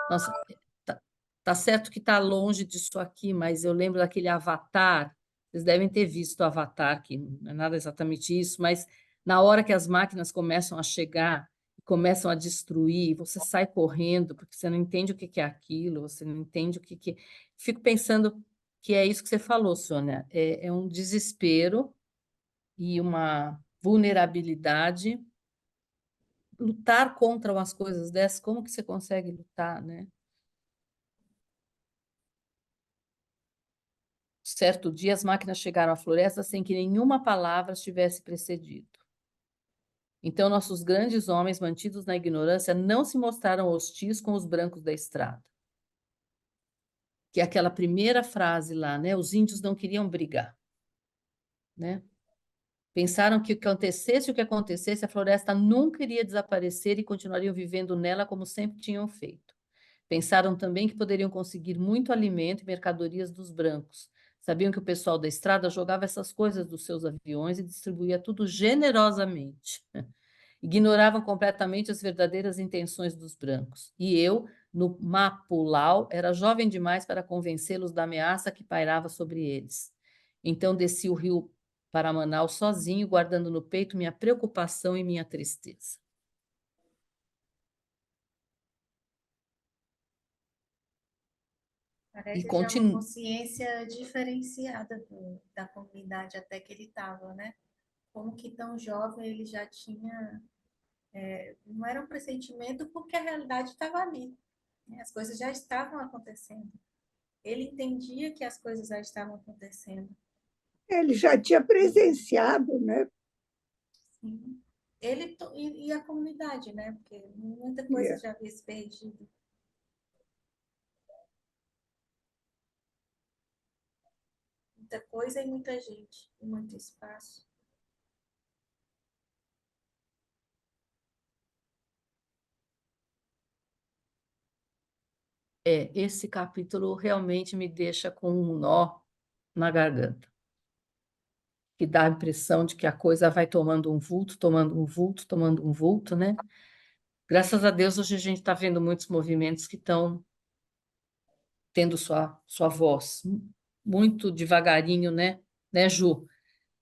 Nossa, tá certo que está longe disso aqui, mas eu lembro daquele Avatar. Vocês devem ter visto o Avatar, que não é nada exatamente isso, mas na hora que as máquinas começam a chegar, começam a destruir, você sai correndo, porque você não entende o que é aquilo, você não entende o que é. Fico pensando que é isso que você falou, Sônia. É um desespero e uma vulnerabilidade. Lutar contra umas coisas dessas, como que você consegue lutar, né? Certo dia, as máquinas chegaram à floresta sem que nenhuma palavra as tivesse precedido. Então, nossos grandes homens, mantidos na ignorância, não se mostraram hostis com os brancos da estrada. Que é aquela primeira frase lá, né? Os índios não queriam brigar, né? Pensaram que o que acontecesse, a floresta nunca iria desaparecer e continuariam vivendo nela como sempre tinham feito. Pensaram também que poderiam conseguir muito alimento e mercadorias dos brancos. Sabiam que o pessoal da estrada jogava essas coisas dos seus aviões e distribuía tudo generosamente. Ignoravam completamente as verdadeiras intenções dos brancos. E eu, no Mapulau, era jovem demais para convencê-los da ameaça que pairava sobre eles. Então desci o rio para Manaus sozinho, guardando no peito minha preocupação e minha tristeza. E Parece já uma continuo. consciência diferenciada da comunidade até que ele estava, né? Como que tão jovem ele já tinha... não era um pressentimento porque a realidade estava ali, né? As coisas já estavam acontecendo. Ele entendia que as coisas já estavam acontecendo. Ele já tinha presenciado, né? Sim. Ele e a comunidade, né? Porque muita coisa já havia se perdido. Muita coisa e muita gente, e muito espaço. Esse capítulo realmente me deixa com um nó na garganta, que dá a impressão de que a coisa vai tomando um vulto, tomando um vulto, tomando um vulto, né? Graças a Deus, hoje a gente está vendo muitos movimentos que estão tendo sua voz, muito devagarinho, né, Ju?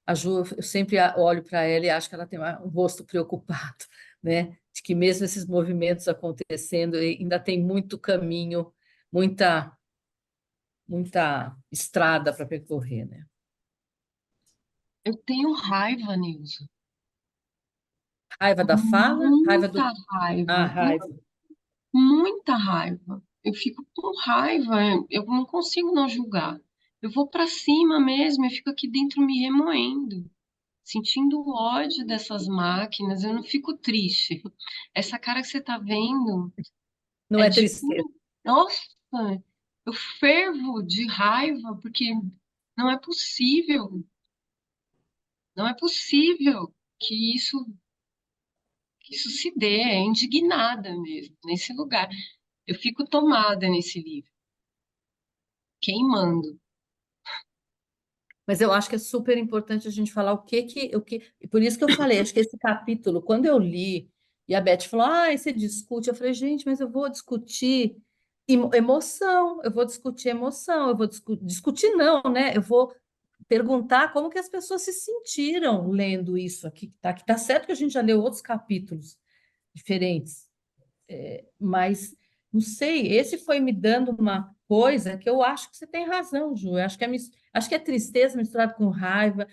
A Ju, eu sempre olho para ela e acho que ela tem um rosto preocupado, né? De que mesmo esses movimentos acontecendo, ainda tem muito caminho, muita estrada para percorrer, né? Eu tenho raiva, Nilson. Raiva da fala, raiva do... Muita Ah, raiva. raiva. Muita raiva. Eu fico com raiva, eu não consigo não julgar. Eu vou para cima mesmo, eu fico aqui dentro me remoendo, sentindo o ódio dessas máquinas, eu não fico triste. Essa cara que você tá vendo Não é é de tristeza. nossa, eu fervo de raiva porque Não é possível, não é possível que isso se dê, é indignada mesmo, nesse lugar. Eu fico tomada nesse livro, queimando. Mas eu acho que é super importante a gente falar e por isso que eu falei, acho que esse capítulo, quando eu li, e a Beth falou, você discute, eu falei, gente, mas eu vou discutir emoção, eu vou discutir emoção, eu vou discutir não, né? Eu vou perguntar como que as pessoas se sentiram lendo isso aqui, que tá certo que a gente já leu outros capítulos diferentes, mas não sei, esse foi me dando uma coisa que eu acho que você tem razão, Ju. Eu acho que é tristeza misturada com raiva,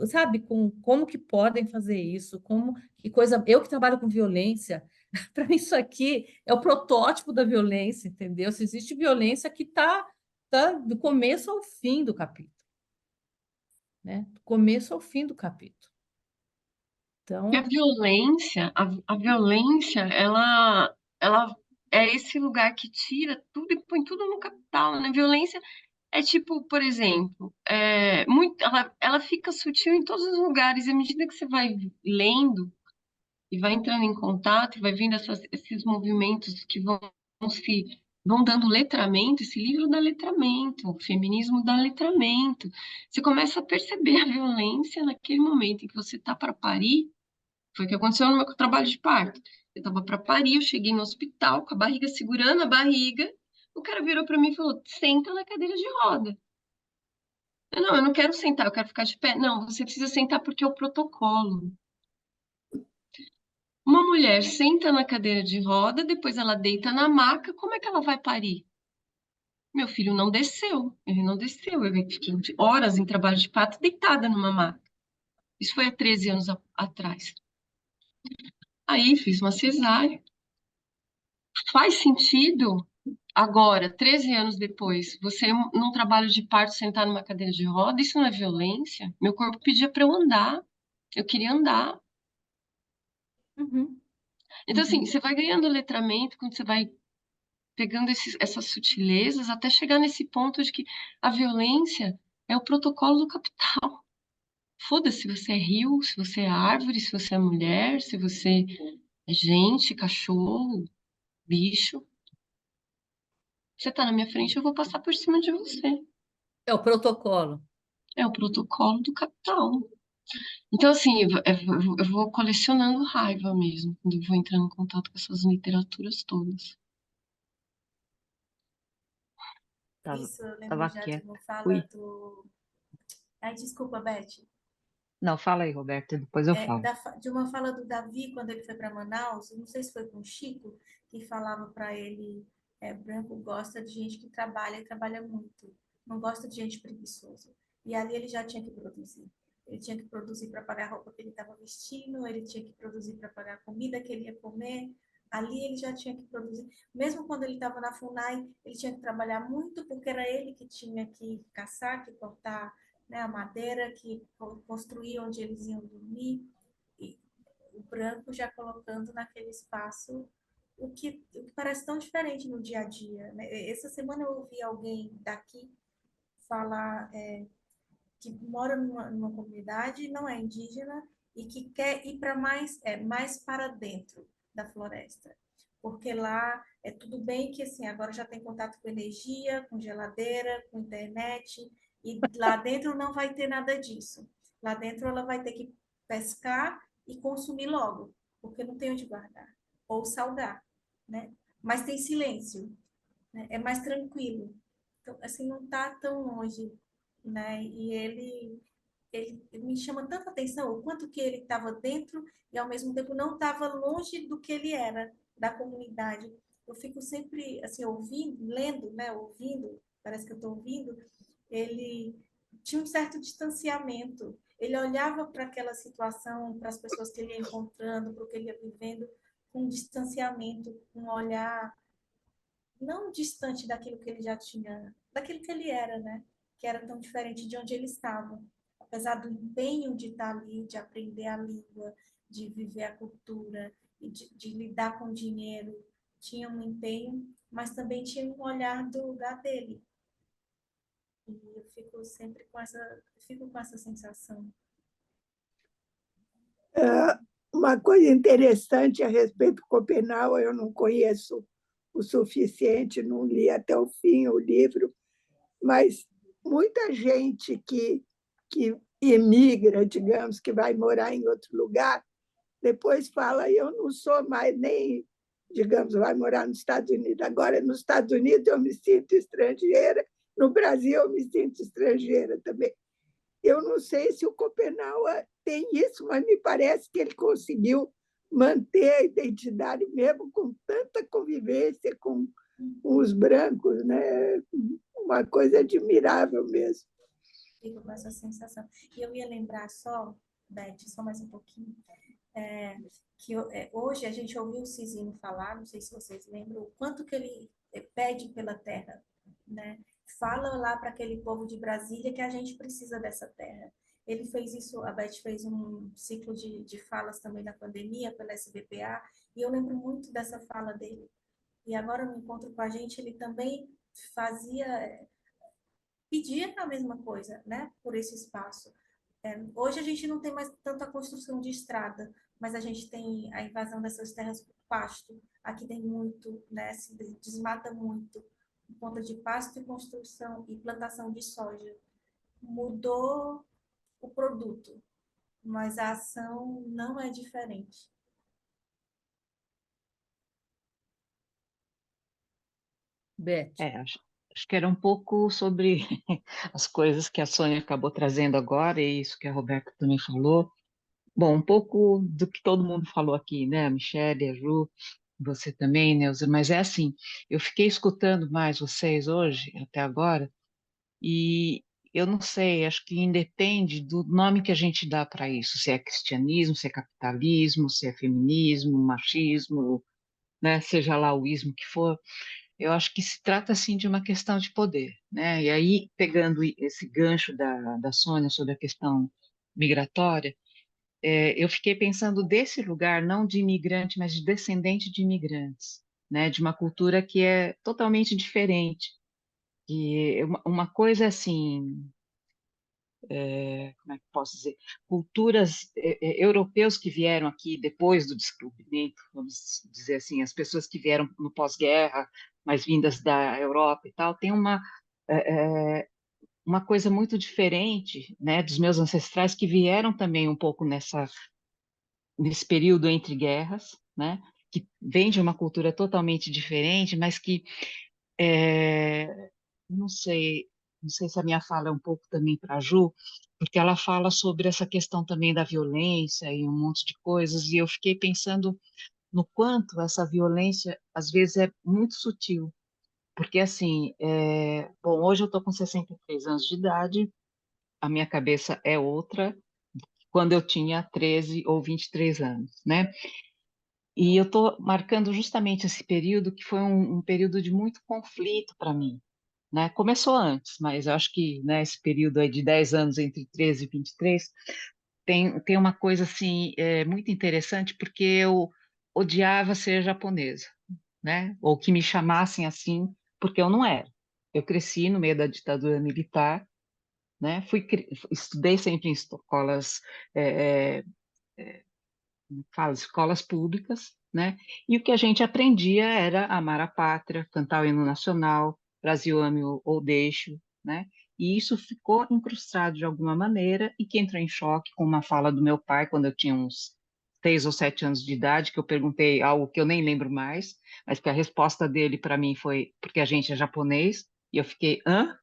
sabe? Com como que podem fazer isso, como que coisa. Eu que trabalho com violência, para mim isso aqui é o protótipo da violência, entendeu? Se existe violência que tá do começo ao fim do capítulo, né? Do começo ao fim do capítulo. E Então, a violência, ela é esse lugar que tira tudo e põe tudo no capital, né? Violência é tipo, por exemplo, ela fica sutil em todos os lugares. E à medida que você vai lendo e vai entrando em contato, e vai vendo esses movimentos que vão dando letramento, esse livro dá letramento, o feminismo dá letramento. Você começa a perceber a violência naquele momento em que você tá para parir. Foi o que aconteceu no meu trabalho de parto. Eu estava para parir, eu cheguei no hospital com a barriga segurando a barriga. O cara virou para mim e falou: senta na cadeira de roda. Não, eu não quero sentar, eu quero ficar de pé. Não, você precisa sentar porque é o protocolo. Uma mulher senta na cadeira de roda, depois ela deita na maca, como é que ela vai parir? Meu filho não desceu, ele não desceu. Eu fiquei horas em trabalho de parto deitada numa maca. Isso foi há 13 anos atrás. Aí fiz uma cesárea. Faz sentido agora, 13 anos depois, você num trabalho de parto sentar numa cadeira de roda, isso não é violência? Meu corpo pedia para eu andar. Eu queria andar. uhum, Então, assim, uhum. você vai ganhando letramento quando você vai pegando essas sutilezas até chegar nesse ponto de que a violência é o protocolo do capital. Foda-se se você é rio, se você é árvore, se você é mulher, se você é gente, cachorro, bicho. Você tá na minha frente, eu vou passar por cima de você. É o protocolo. É o protocolo do capital. Então, assim, eu vou colecionando raiva mesmo, quando eu vou entrando em contato com essas literaturas todas. Tava, Isso, eu lembro tava já de quieto. uma fala Ui, do. Ai, desculpa, Beth. não, fala aí, Roberto, depois eu falo. De uma fala do Davi, quando ele foi para Manaus, não sei se foi com o Chico, que falava para ele: branco gosta de gente que trabalha e trabalha muito, não gosta de gente preguiçosa. E ali ele já tinha que produzir. Ele tinha que produzir para pagar a roupa que ele estava vestindo, ele tinha que produzir para pagar a comida que ele ia comer. Ali ele já tinha que produzir. Mesmo quando ele estava na FUNAI, ele tinha que trabalhar muito, porque era ele que tinha que caçar, que cortar, né, a madeira, que construir onde eles iam dormir. E o branco já colocando naquele espaço o que parece tão diferente no dia a dia, né? Essa semana eu ouvi alguém daqui falar que mora numa comunidade, não é indígena, e que quer ir para mais para dentro da floresta. Porque lá é tudo bem que assim, agora já tem contato com energia, com geladeira, com internet, e lá dentro não vai ter nada disso. Lá dentro ela vai ter que pescar e consumir logo, porque não tem onde guardar, ou salgar, né? Mas tem silêncio, né? É mais tranquilo. Então, assim, não está tão longe, né? E ele me chama tanta atenção o quanto que ele estava dentro e ao mesmo tempo não estava longe do que ele era da comunidade. Eu fico sempre assim ouvindo, lendo, né? Ouvindo, parece que eu estou ouvindo. Ele tinha um certo distanciamento. Ele olhava para aquela situação, para as pessoas que ele ia encontrando, para o que ele ia vivendo, com um distanciamento, com um olhar não distante daquilo que ele já tinha, daquilo que ele era, né? Que era tão diferente de onde ele estava. Apesar do empenho de estar ali, de aprender a língua, de viver a cultura, e de lidar com o dinheiro, tinha um empenho, mas também tinha um olhar do lugar dele. E eu fico sempre com essa sensação. Uma coisa interessante a respeito do Copenau, eu não conheço o suficiente, não li até o fim o livro, mas muita gente que emigra, digamos, que vai morar em outro lugar, depois fala, eu não sou mais nem, digamos, vai morar nos Estados Unidos. Agora, nos Estados Unidos eu me sinto estrangeira, no Brasil eu me sinto estrangeira também. Eu não sei se o Copenau tem isso, mas me parece que ele conseguiu manter a identidade mesmo com tanta convivência com os brancos, né? Uma coisa admirável mesmo. Fico com essa sensação. E eu ia lembrar só, Beth, só mais um pouquinho, hoje a gente ouviu o Cizinho falar, não sei se vocês lembram, o quanto que ele pede pela terra, né? Fala lá para aquele povo de Brasília que a gente precisa dessa terra. Ele fez isso, a Beth fez um ciclo de falas também na pandemia pela SBPA, e eu lembro muito dessa fala dele. E agora no encontro com a gente, ele também pedia a mesma coisa, né, por esse espaço. Hoje a gente não tem mais tanta construção de estrada, mas a gente tem a invasão dessas terras por pasto. Aqui tem muito, né, se desmata muito, por conta de pasto e construção e plantação de soja. Mudou o produto, mas a ação não é diferente. Beth. Acho que era um pouco sobre as coisas que a Sônia acabou trazendo agora, e isso que a Roberta também falou. Bom, um pouco do que todo mundo falou aqui, né? A Michelle, a Ju, você também, Neuza, mas é assim, eu fiquei escutando mais vocês hoje, até agora, e eu não sei, acho que independe do nome que a gente dá para isso, se é cristianismo, se é capitalismo, se é feminismo, machismo, né? Seja lá o ismo que for, eu acho que se trata, assim, de uma questão de poder, né? E aí, pegando esse gancho da Sônia sobre a questão migratória, eu fiquei pensando desse lugar, não de imigrante, mas de descendente de imigrantes, né? De uma cultura que é totalmente diferente. E uma coisa, assim, como é que posso dizer? Culturas europeus que vieram aqui depois do descobrimento, vamos dizer assim, as pessoas que vieram no pós-guerra, mas vindas da Europa e tal, tem uma coisa muito diferente, né, dos meus ancestrais que vieram também um pouco nesse período entre guerras, né, que vem de uma cultura totalmente diferente, mas que não sei, não sei se a minha fala é um pouco também para a Ju, porque ela fala sobre essa questão também da violência e um monte de coisas, e eu fiquei pensando no quanto essa violência às vezes é muito sutil, porque assim, bom, hoje eu estou com 63 anos de idade, a minha cabeça é outra quando eu tinha 13 ou 23 anos, né? E eu estou marcando justamente esse período que foi um período de muito conflito para mim, né? Começou antes, mas eu acho que, né, esse período aí de 10 anos entre 13 e 23 tem uma coisa assim muito interessante porque eu odiava ser japonesa, né? Ou que me chamassem assim, porque eu não era. Eu cresci no meio da ditadura militar, né? Estudei sempre em escolas fala, escolas públicas, né? E o que a gente aprendia era amar a pátria, cantar o hino nacional, Brasil ame ou deixe, né? E isso ficou incrustado de alguma maneira e que entrou em choque com uma fala do meu pai quando eu tinha uns 6 ou 7 anos de idade, que eu perguntei algo que eu nem lembro mais, mas que a resposta dele para mim foi porque a gente é japonês, e eu fiquei, hã?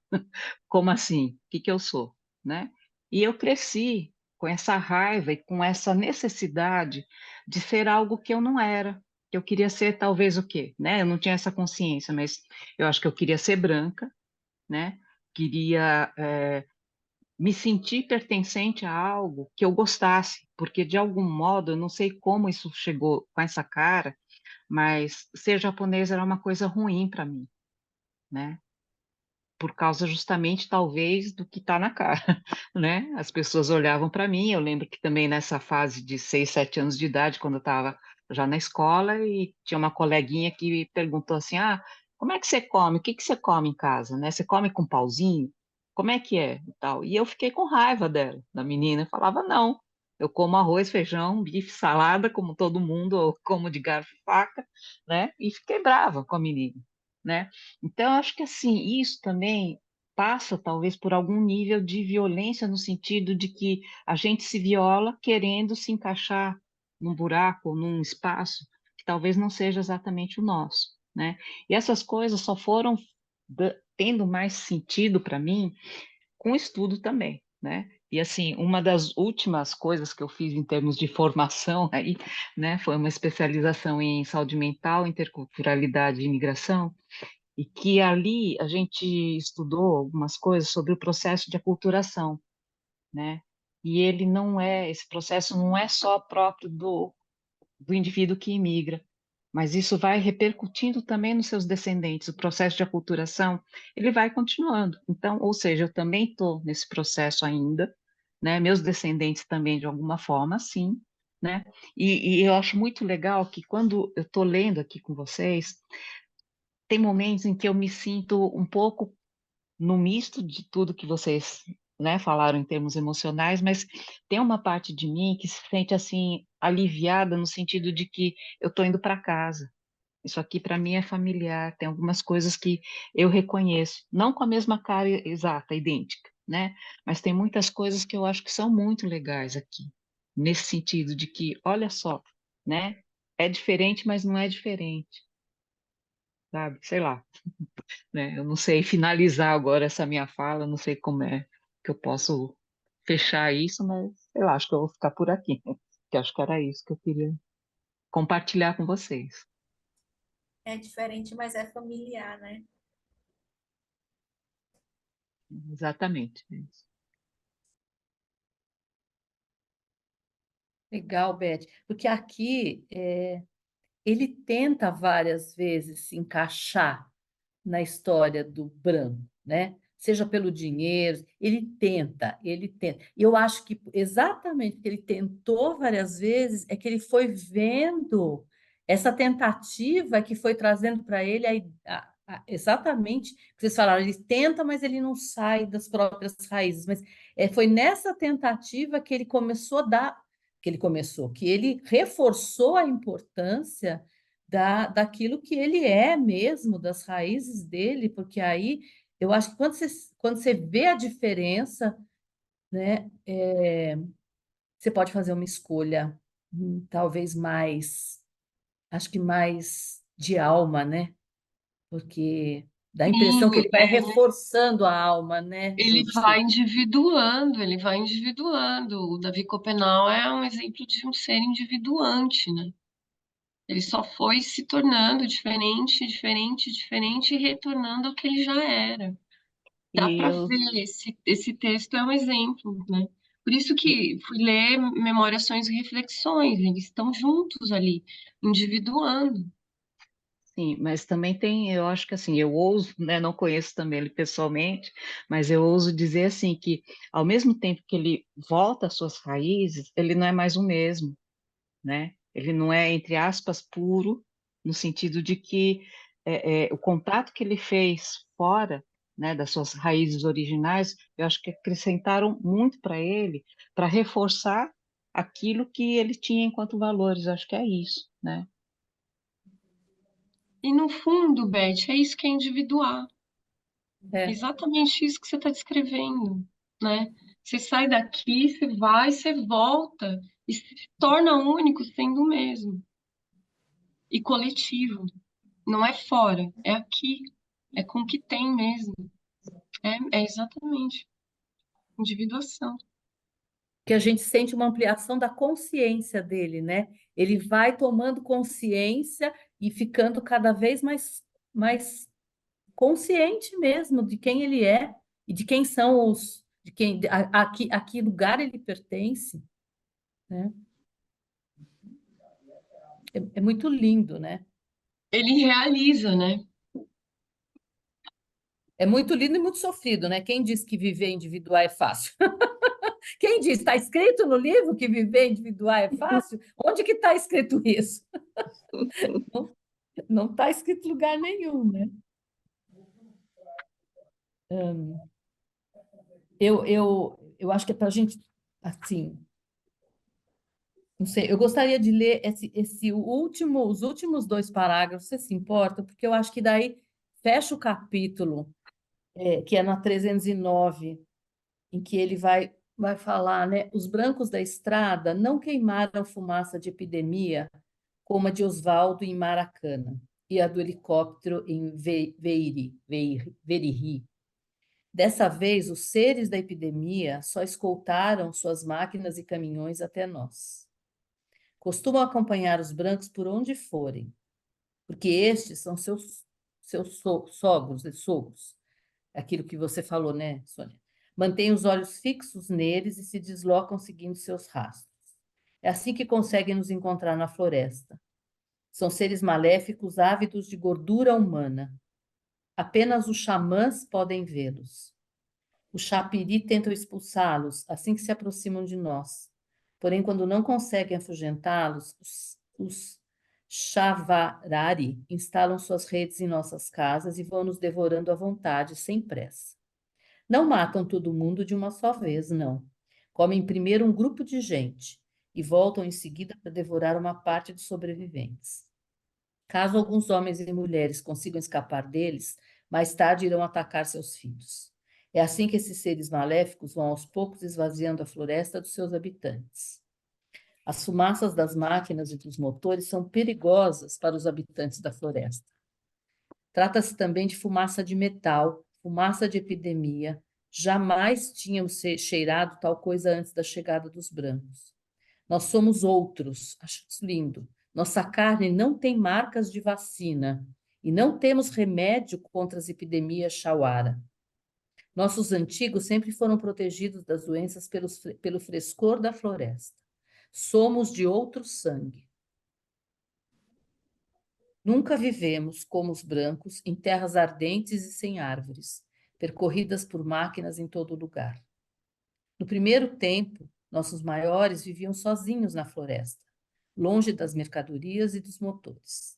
Como assim? O que que eu sou, né? E eu cresci com essa raiva e com essa necessidade de ser algo que eu não era. Que eu queria ser talvez o quê, né? Eu não tinha essa consciência, mas eu acho que eu queria ser branca, né? Queria me sentir pertencente a algo que eu gostasse, porque de algum modo, eu não sei como isso chegou com essa cara, mas ser japonês era uma coisa ruim para mim, né? Por causa justamente, talvez, do que está na cara, né? As pessoas olhavam para mim, eu lembro que também nessa fase de 6, 7 anos de idade, quando eu estava já na escola, e tinha uma coleguinha que me perguntou assim, como é que você come? O que que você come em casa, né? Você come com pauzinho? como é que é e tal. E eu fiquei com raiva dela, da menina. Eu falava, não, eu como arroz, feijão, bife, salada, como todo mundo, ou como de garfo e faca, né? E fiquei brava com a menina, né? Então, eu acho que assim, isso também passa talvez por algum nível de violência no sentido de que a gente se viola querendo se encaixar num buraco, num espaço que talvez não seja exatamente o nosso, né? E essas coisas só foram tendo mais sentido para mim com estudo também, né? E assim, uma das últimas coisas que eu fiz em termos de formação aí, né, foi uma especialização em saúde mental, interculturalidade e imigração, e que ali a gente estudou algumas coisas sobre o processo de aculturação, né? E ele não é, esse processo não é só próprio do indivíduo que imigra, mas isso vai repercutindo também nos seus descendentes. O processo de aculturação, ele vai continuando. Então, ou seja, eu também estou nesse processo ainda, né? Meus descendentes também, de alguma forma, sim, né? E eu acho muito legal que quando eu estou lendo aqui com vocês, tem momentos em que eu me sinto um pouco no misto de tudo que vocês, né, falaram em termos emocionais, mas tem uma parte de mim que se sente assim aliviada no sentido de que eu estou indo para casa. Isso aqui para mim é familiar, tem algumas coisas que eu reconheço, não com a mesma cara exata, idêntica, né? Mas tem muitas coisas que eu acho que são muito legais aqui, nesse sentido de que, olha só, né? É diferente, mas não é diferente, sabe? Sei lá, né? Eu não sei finalizar agora essa minha fala, não sei como é que eu posso fechar isso, mas sei lá, acho que eu vou ficar por aqui, que acho que era isso que eu queria compartilhar com vocês. É diferente, mas é familiar, né? Exatamente. Legal, Beth, porque aqui ele tenta várias vezes se encaixar na história do branco, né? Seja pelo dinheiro, ele tenta, ele tenta. E eu acho que exatamente porque ele tentou várias vezes, é que ele foi vendo essa tentativa que foi trazendo para ele exatamente o que vocês falaram, ele tenta, mas ele não sai das próprias raízes. Mas foi nessa tentativa que ele começou a dar, que ele reforçou a importância daquilo que ele é mesmo, das raízes dele, porque aí eu acho que quando você vê a diferença, né, você pode fazer uma escolha talvez mais, acho que mais de alma, né? Porque dá a impressão que Sim, ele vai reforçando a alma, né, ele Júdice? vai individuando, ele vai individuando. O Davi Copenau é um exemplo de um ser individuante, né? Ele só foi se tornando diferente, diferente, diferente e retornando ao que ele já era. Dá E para eu, ver, esse texto é um exemplo, né? Por isso que fui ler Memórias, Sonhos e Reflexões, eles estão juntos ali, individuando. sim, mas também tem, eu acho que assim, eu ouso, né, não conheço também ele pessoalmente, mas eu ouso dizer assim que ao mesmo tempo que ele volta às suas raízes, ele não é mais o mesmo, né? Ele não é, entre aspas, puro, no sentido de que o contato que ele fez fora, né, das suas raízes originais, eu acho que acrescentaram muito para ele, para reforçar aquilo que ele tinha enquanto valores. Eu acho que é isso, né? E no fundo, Beth, é isso que é individual. É, Exatamente isso que você está descrevendo, né? Você sai daqui, você vai, você volta e se torna único sendo o mesmo e coletivo. Não é fora, é aqui, é com o que tem mesmo. É exatamente individuação. que a gente sente uma ampliação da consciência dele, né? Ele vai tomando consciência e ficando cada vez mais consciente mesmo de quem ele é e de quem são a que lugar ele pertence, né? É muito lindo, né? Ele realiza, né? É muito lindo e muito sofrido, né? Quem diz que viver individual é fácil? Quem diz? Está escrito no livro que viver individual é fácil? Onde que está escrito isso? Não está escrito em lugar nenhum, né? Eu acho que é para a gente, assim, não sei, eu gostaria de ler os últimos dois parágrafos, você se importa? Porque eu acho que daí fecha o capítulo, que é na 309, em que ele vai falar, né? Os brancos da estrada não queimaram fumaça de epidemia como a de Osvaldo em Maracana e a do helicóptero em Veriri. Dessa vez, os seres da epidemia só escoltaram suas máquinas e caminhões até nós. Costumam acompanhar os brancos por onde forem, porque estes são sogros, aquilo que você falou, né, Sônia? Mantêm os olhos fixos neles e se deslocam seguindo seus rastros. É assim que conseguem nos encontrar na floresta. São seres maléficos ávidos de gordura humana. Apenas os xamãs podem vê-los. Os chapiri tentam expulsá-los assim que se aproximam de nós. Porém, quando não conseguem afugentá-los, os chavarari instalam suas redes em nossas casas e vão nos devorando à vontade, sem pressa. Não matam todo mundo de uma só vez, não. Comem primeiro um grupo de gente e voltam em seguida para devorar uma parte dos sobreviventes. Caso alguns homens e mulheres consigam escapar deles, mais tarde irão atacar seus filhos. É assim que esses seres maléficos vão aos poucos esvaziando a floresta dos seus habitantes. As fumaças das máquinas e dos motores são perigosas para os habitantes da floresta. Trata-se também de fumaça de metal, fumaça de epidemia. Jamais tínhamos cheirado tal coisa antes da chegada dos brancos. Nós somos outros, acho isso lindo. Nossa carne não tem marcas de vacina e não temos remédio contra as epidemias Chauara. Nossos antigos sempre foram protegidos das doenças pelo frescor da floresta. Somos de outro sangue. Nunca vivemos, como os brancos, em terras ardentes e sem árvores, percorridas por máquinas em todo lugar. No primeiro tempo, nossos maiores viviam sozinhos na floresta, longe das mercadorias e dos motores.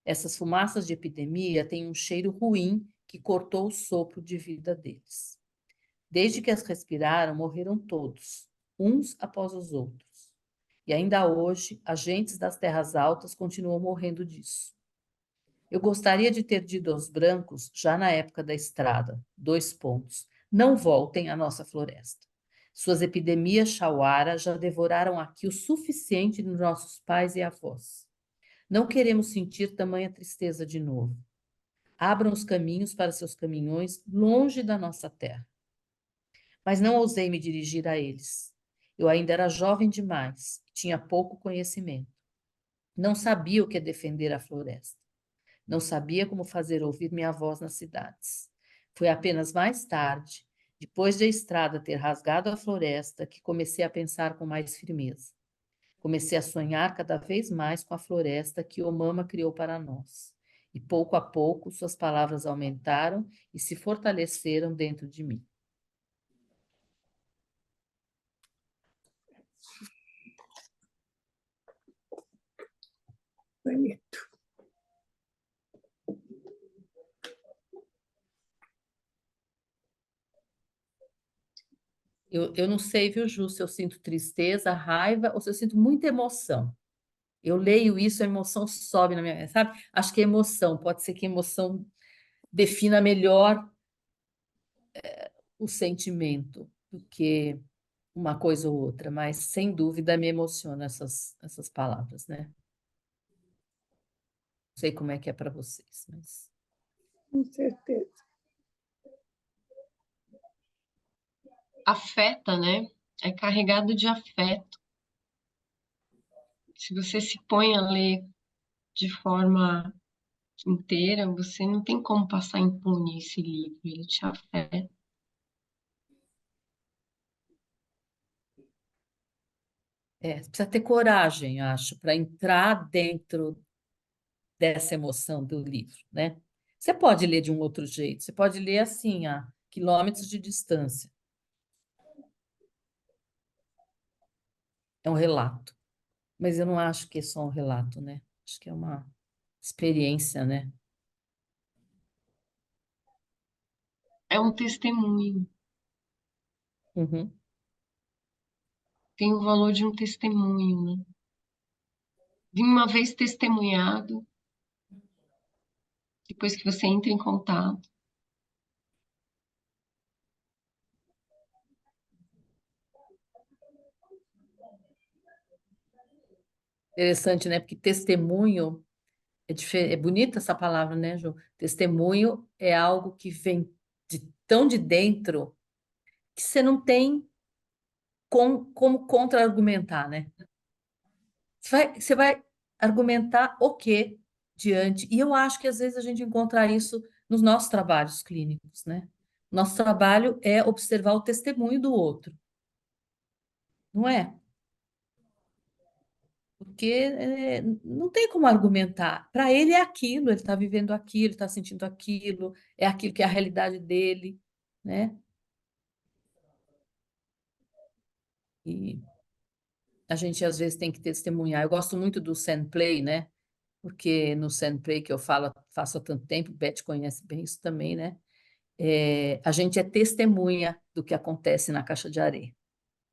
Essas fumaças de epidemia têm um cheiro ruim que cortou o sopro de vida deles. Desde que as respiraram, morreram todos, uns após os outros. E ainda hoje, agentes das terras altas continuam morrendo disso. Eu gostaria de ter dito aos brancos, já na época da estrada, 2 pontos, não voltem à nossa floresta. Suas epidemias Chauara já devoraram aqui o suficiente de nossos pais e avós. Não queremos sentir tamanha tristeza de novo. Abram os caminhos para seus caminhões longe da nossa terra. Mas não ousei me dirigir a eles. Eu ainda era jovem demais e tinha pouco conhecimento. Não sabia o que é defender a floresta. Não sabia como fazer ouvir minha voz nas cidades. Foi apenas mais tarde, depois de a estrada ter rasgado a floresta, que comecei a pensar com mais firmeza. Comecei a sonhar cada vez mais com a floresta que Omama criou para nós. E pouco a pouco suas palavras aumentaram e se fortaleceram dentro de mim. Bonito. Eu não sei, viu, Ju, se eu sinto tristeza, raiva ou se eu sinto muita emoção. Eu leio isso, a emoção sobe na minha, sabe? Acho que é emoção, pode ser que a emoção defina melhor o sentimento do que uma coisa ou outra, mas sem dúvida me emociona essas palavras, né? Não sei como é que é para vocês, mas Com certeza. Afeta, né? É carregado de afeto. Se você se põe a ler de forma inteira, você não tem como passar impune esse livro, ele te afeta. precisa ter coragem, acho, para entrar dentro dessa emoção do livro, né? Você pode ler de um outro jeito, você pode ler assim, a quilômetros de distância. É um relato, mas eu não acho que é só um relato, né? Acho que é uma experiência, né? É um testemunho. Uhum. Tem o valor de um testemunho, né? De uma vez testemunhado, depois que você entra em contato. Interessante, né? Porque testemunho é bonita essa palavra, né, Ju? Testemunho é algo que vem tão de dentro que você não tem como contra-argumentar, né? Você vai argumentar o quê diante? E eu acho que às vezes a gente encontra isso nos nossos trabalhos clínicos, né? Nosso trabalho é observar o testemunho do outro, não é? Porque não tem como argumentar. Para ele é aquilo, ele está vivendo aquilo, ele está sentindo aquilo, é aquilo que é a realidade dele, né? E a gente às vezes tem que testemunhar. Eu gosto muito do Sandplay, né? Porque no Sandplay que eu faço há tanto tempo, Beth conhece bem isso também, né? A gente é testemunha do que acontece na caixa de areia,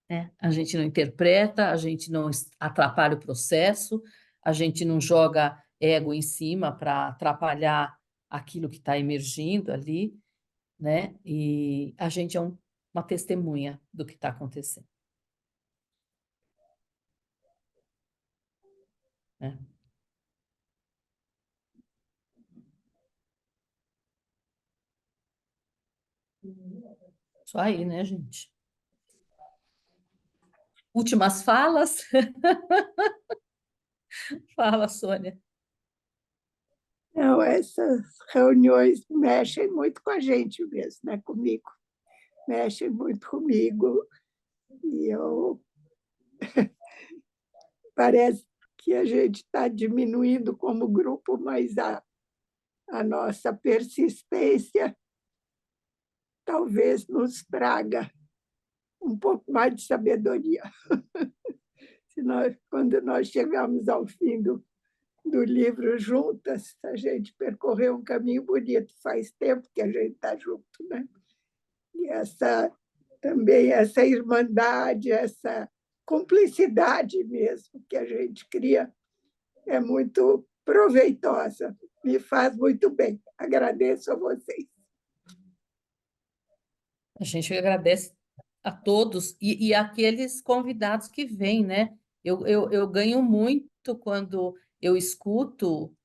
né? A gente não interpreta, a gente não atrapalha o processo, a gente não joga ego em cima para atrapalhar aquilo que está emergindo ali, né? E a gente é uma testemunha do que está acontecendo, né? Isso aí, né, gente? Últimas falas? Fala, Sônia. Não, essas reuniões mexem muito com a gente mesmo, né? Comigo. Mexem muito comigo. E parece que a gente está diminuindo como grupo, mas a nossa persistência talvez nos traga um pouco mais de sabedoria. Quando nós chegamos ao fim do livro juntas, a gente percorreu um caminho bonito. Faz tempo que a gente está junto, né? E também essa irmandade, essa cumplicidade mesmo que a gente cria é muito proveitosa, me faz muito bem. Agradeço a vocês. A gente agradece a todos e aqueles convidados que vêm, né? Eu ganho muito quando eu escuto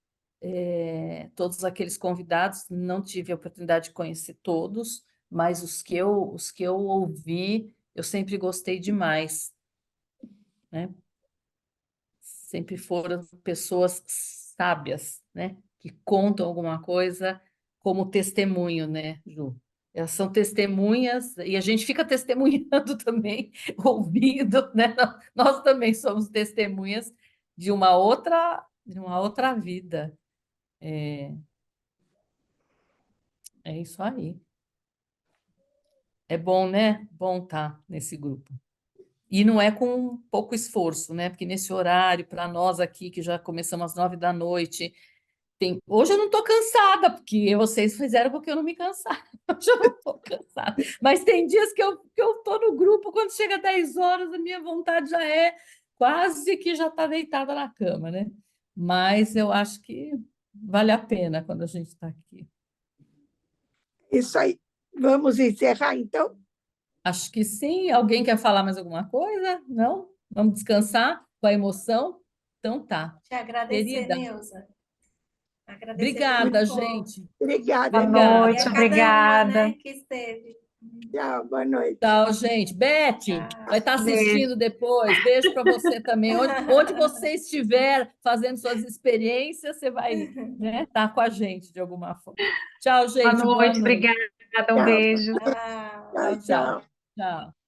todos aqueles convidados. Não tive a oportunidade de conhecer todos, mas os que eu ouvi, eu sempre gostei demais, né? Sempre foram pessoas sábias, né? Que contam alguma coisa como testemunho, né, Ju? Elas são testemunhas e a gente fica testemunhando também, ouvindo, né? Nós também somos testemunhas de uma outra vida. É isso aí. É bom, né? Bom estar nesse grupo. E não é com pouco esforço, né? Porque nesse horário, para nós aqui, que já começamos às 9 da noite, hoje eu não estou cansada, porque vocês fizeram com que eu não me cansasse. Hoje eu não estou cansada. Mas tem dias que eu estou no grupo, quando chega 10 horas, a minha vontade já é quase que já está deitada na cama, né? Mas eu acho que vale a pena quando a gente está aqui. Isso aí. Vamos encerrar, então? Acho que sim. Alguém quer falar mais alguma coisa? Não? Vamos descansar com a emoção? Então tá. Te agradecer, Querida, Neuza. Agradecer obrigada, pelo gente. encontro. Obrigada. Boa Obrigada. E noite, a cada uma, obrigada. né, que esteve. Tchau, boa noite. Tchau, gente. Beth, vai Tchau. estar Beijo. assistindo depois. Beijo para você também. Onde você estiver fazendo suas experiências, você vai, né, estar com a gente de alguma forma. Tchau, Boa gente. Boa noite, noite. obrigada. Um Tchau, beijo. Tchau. Tchau, tchau. tchau. Tchau.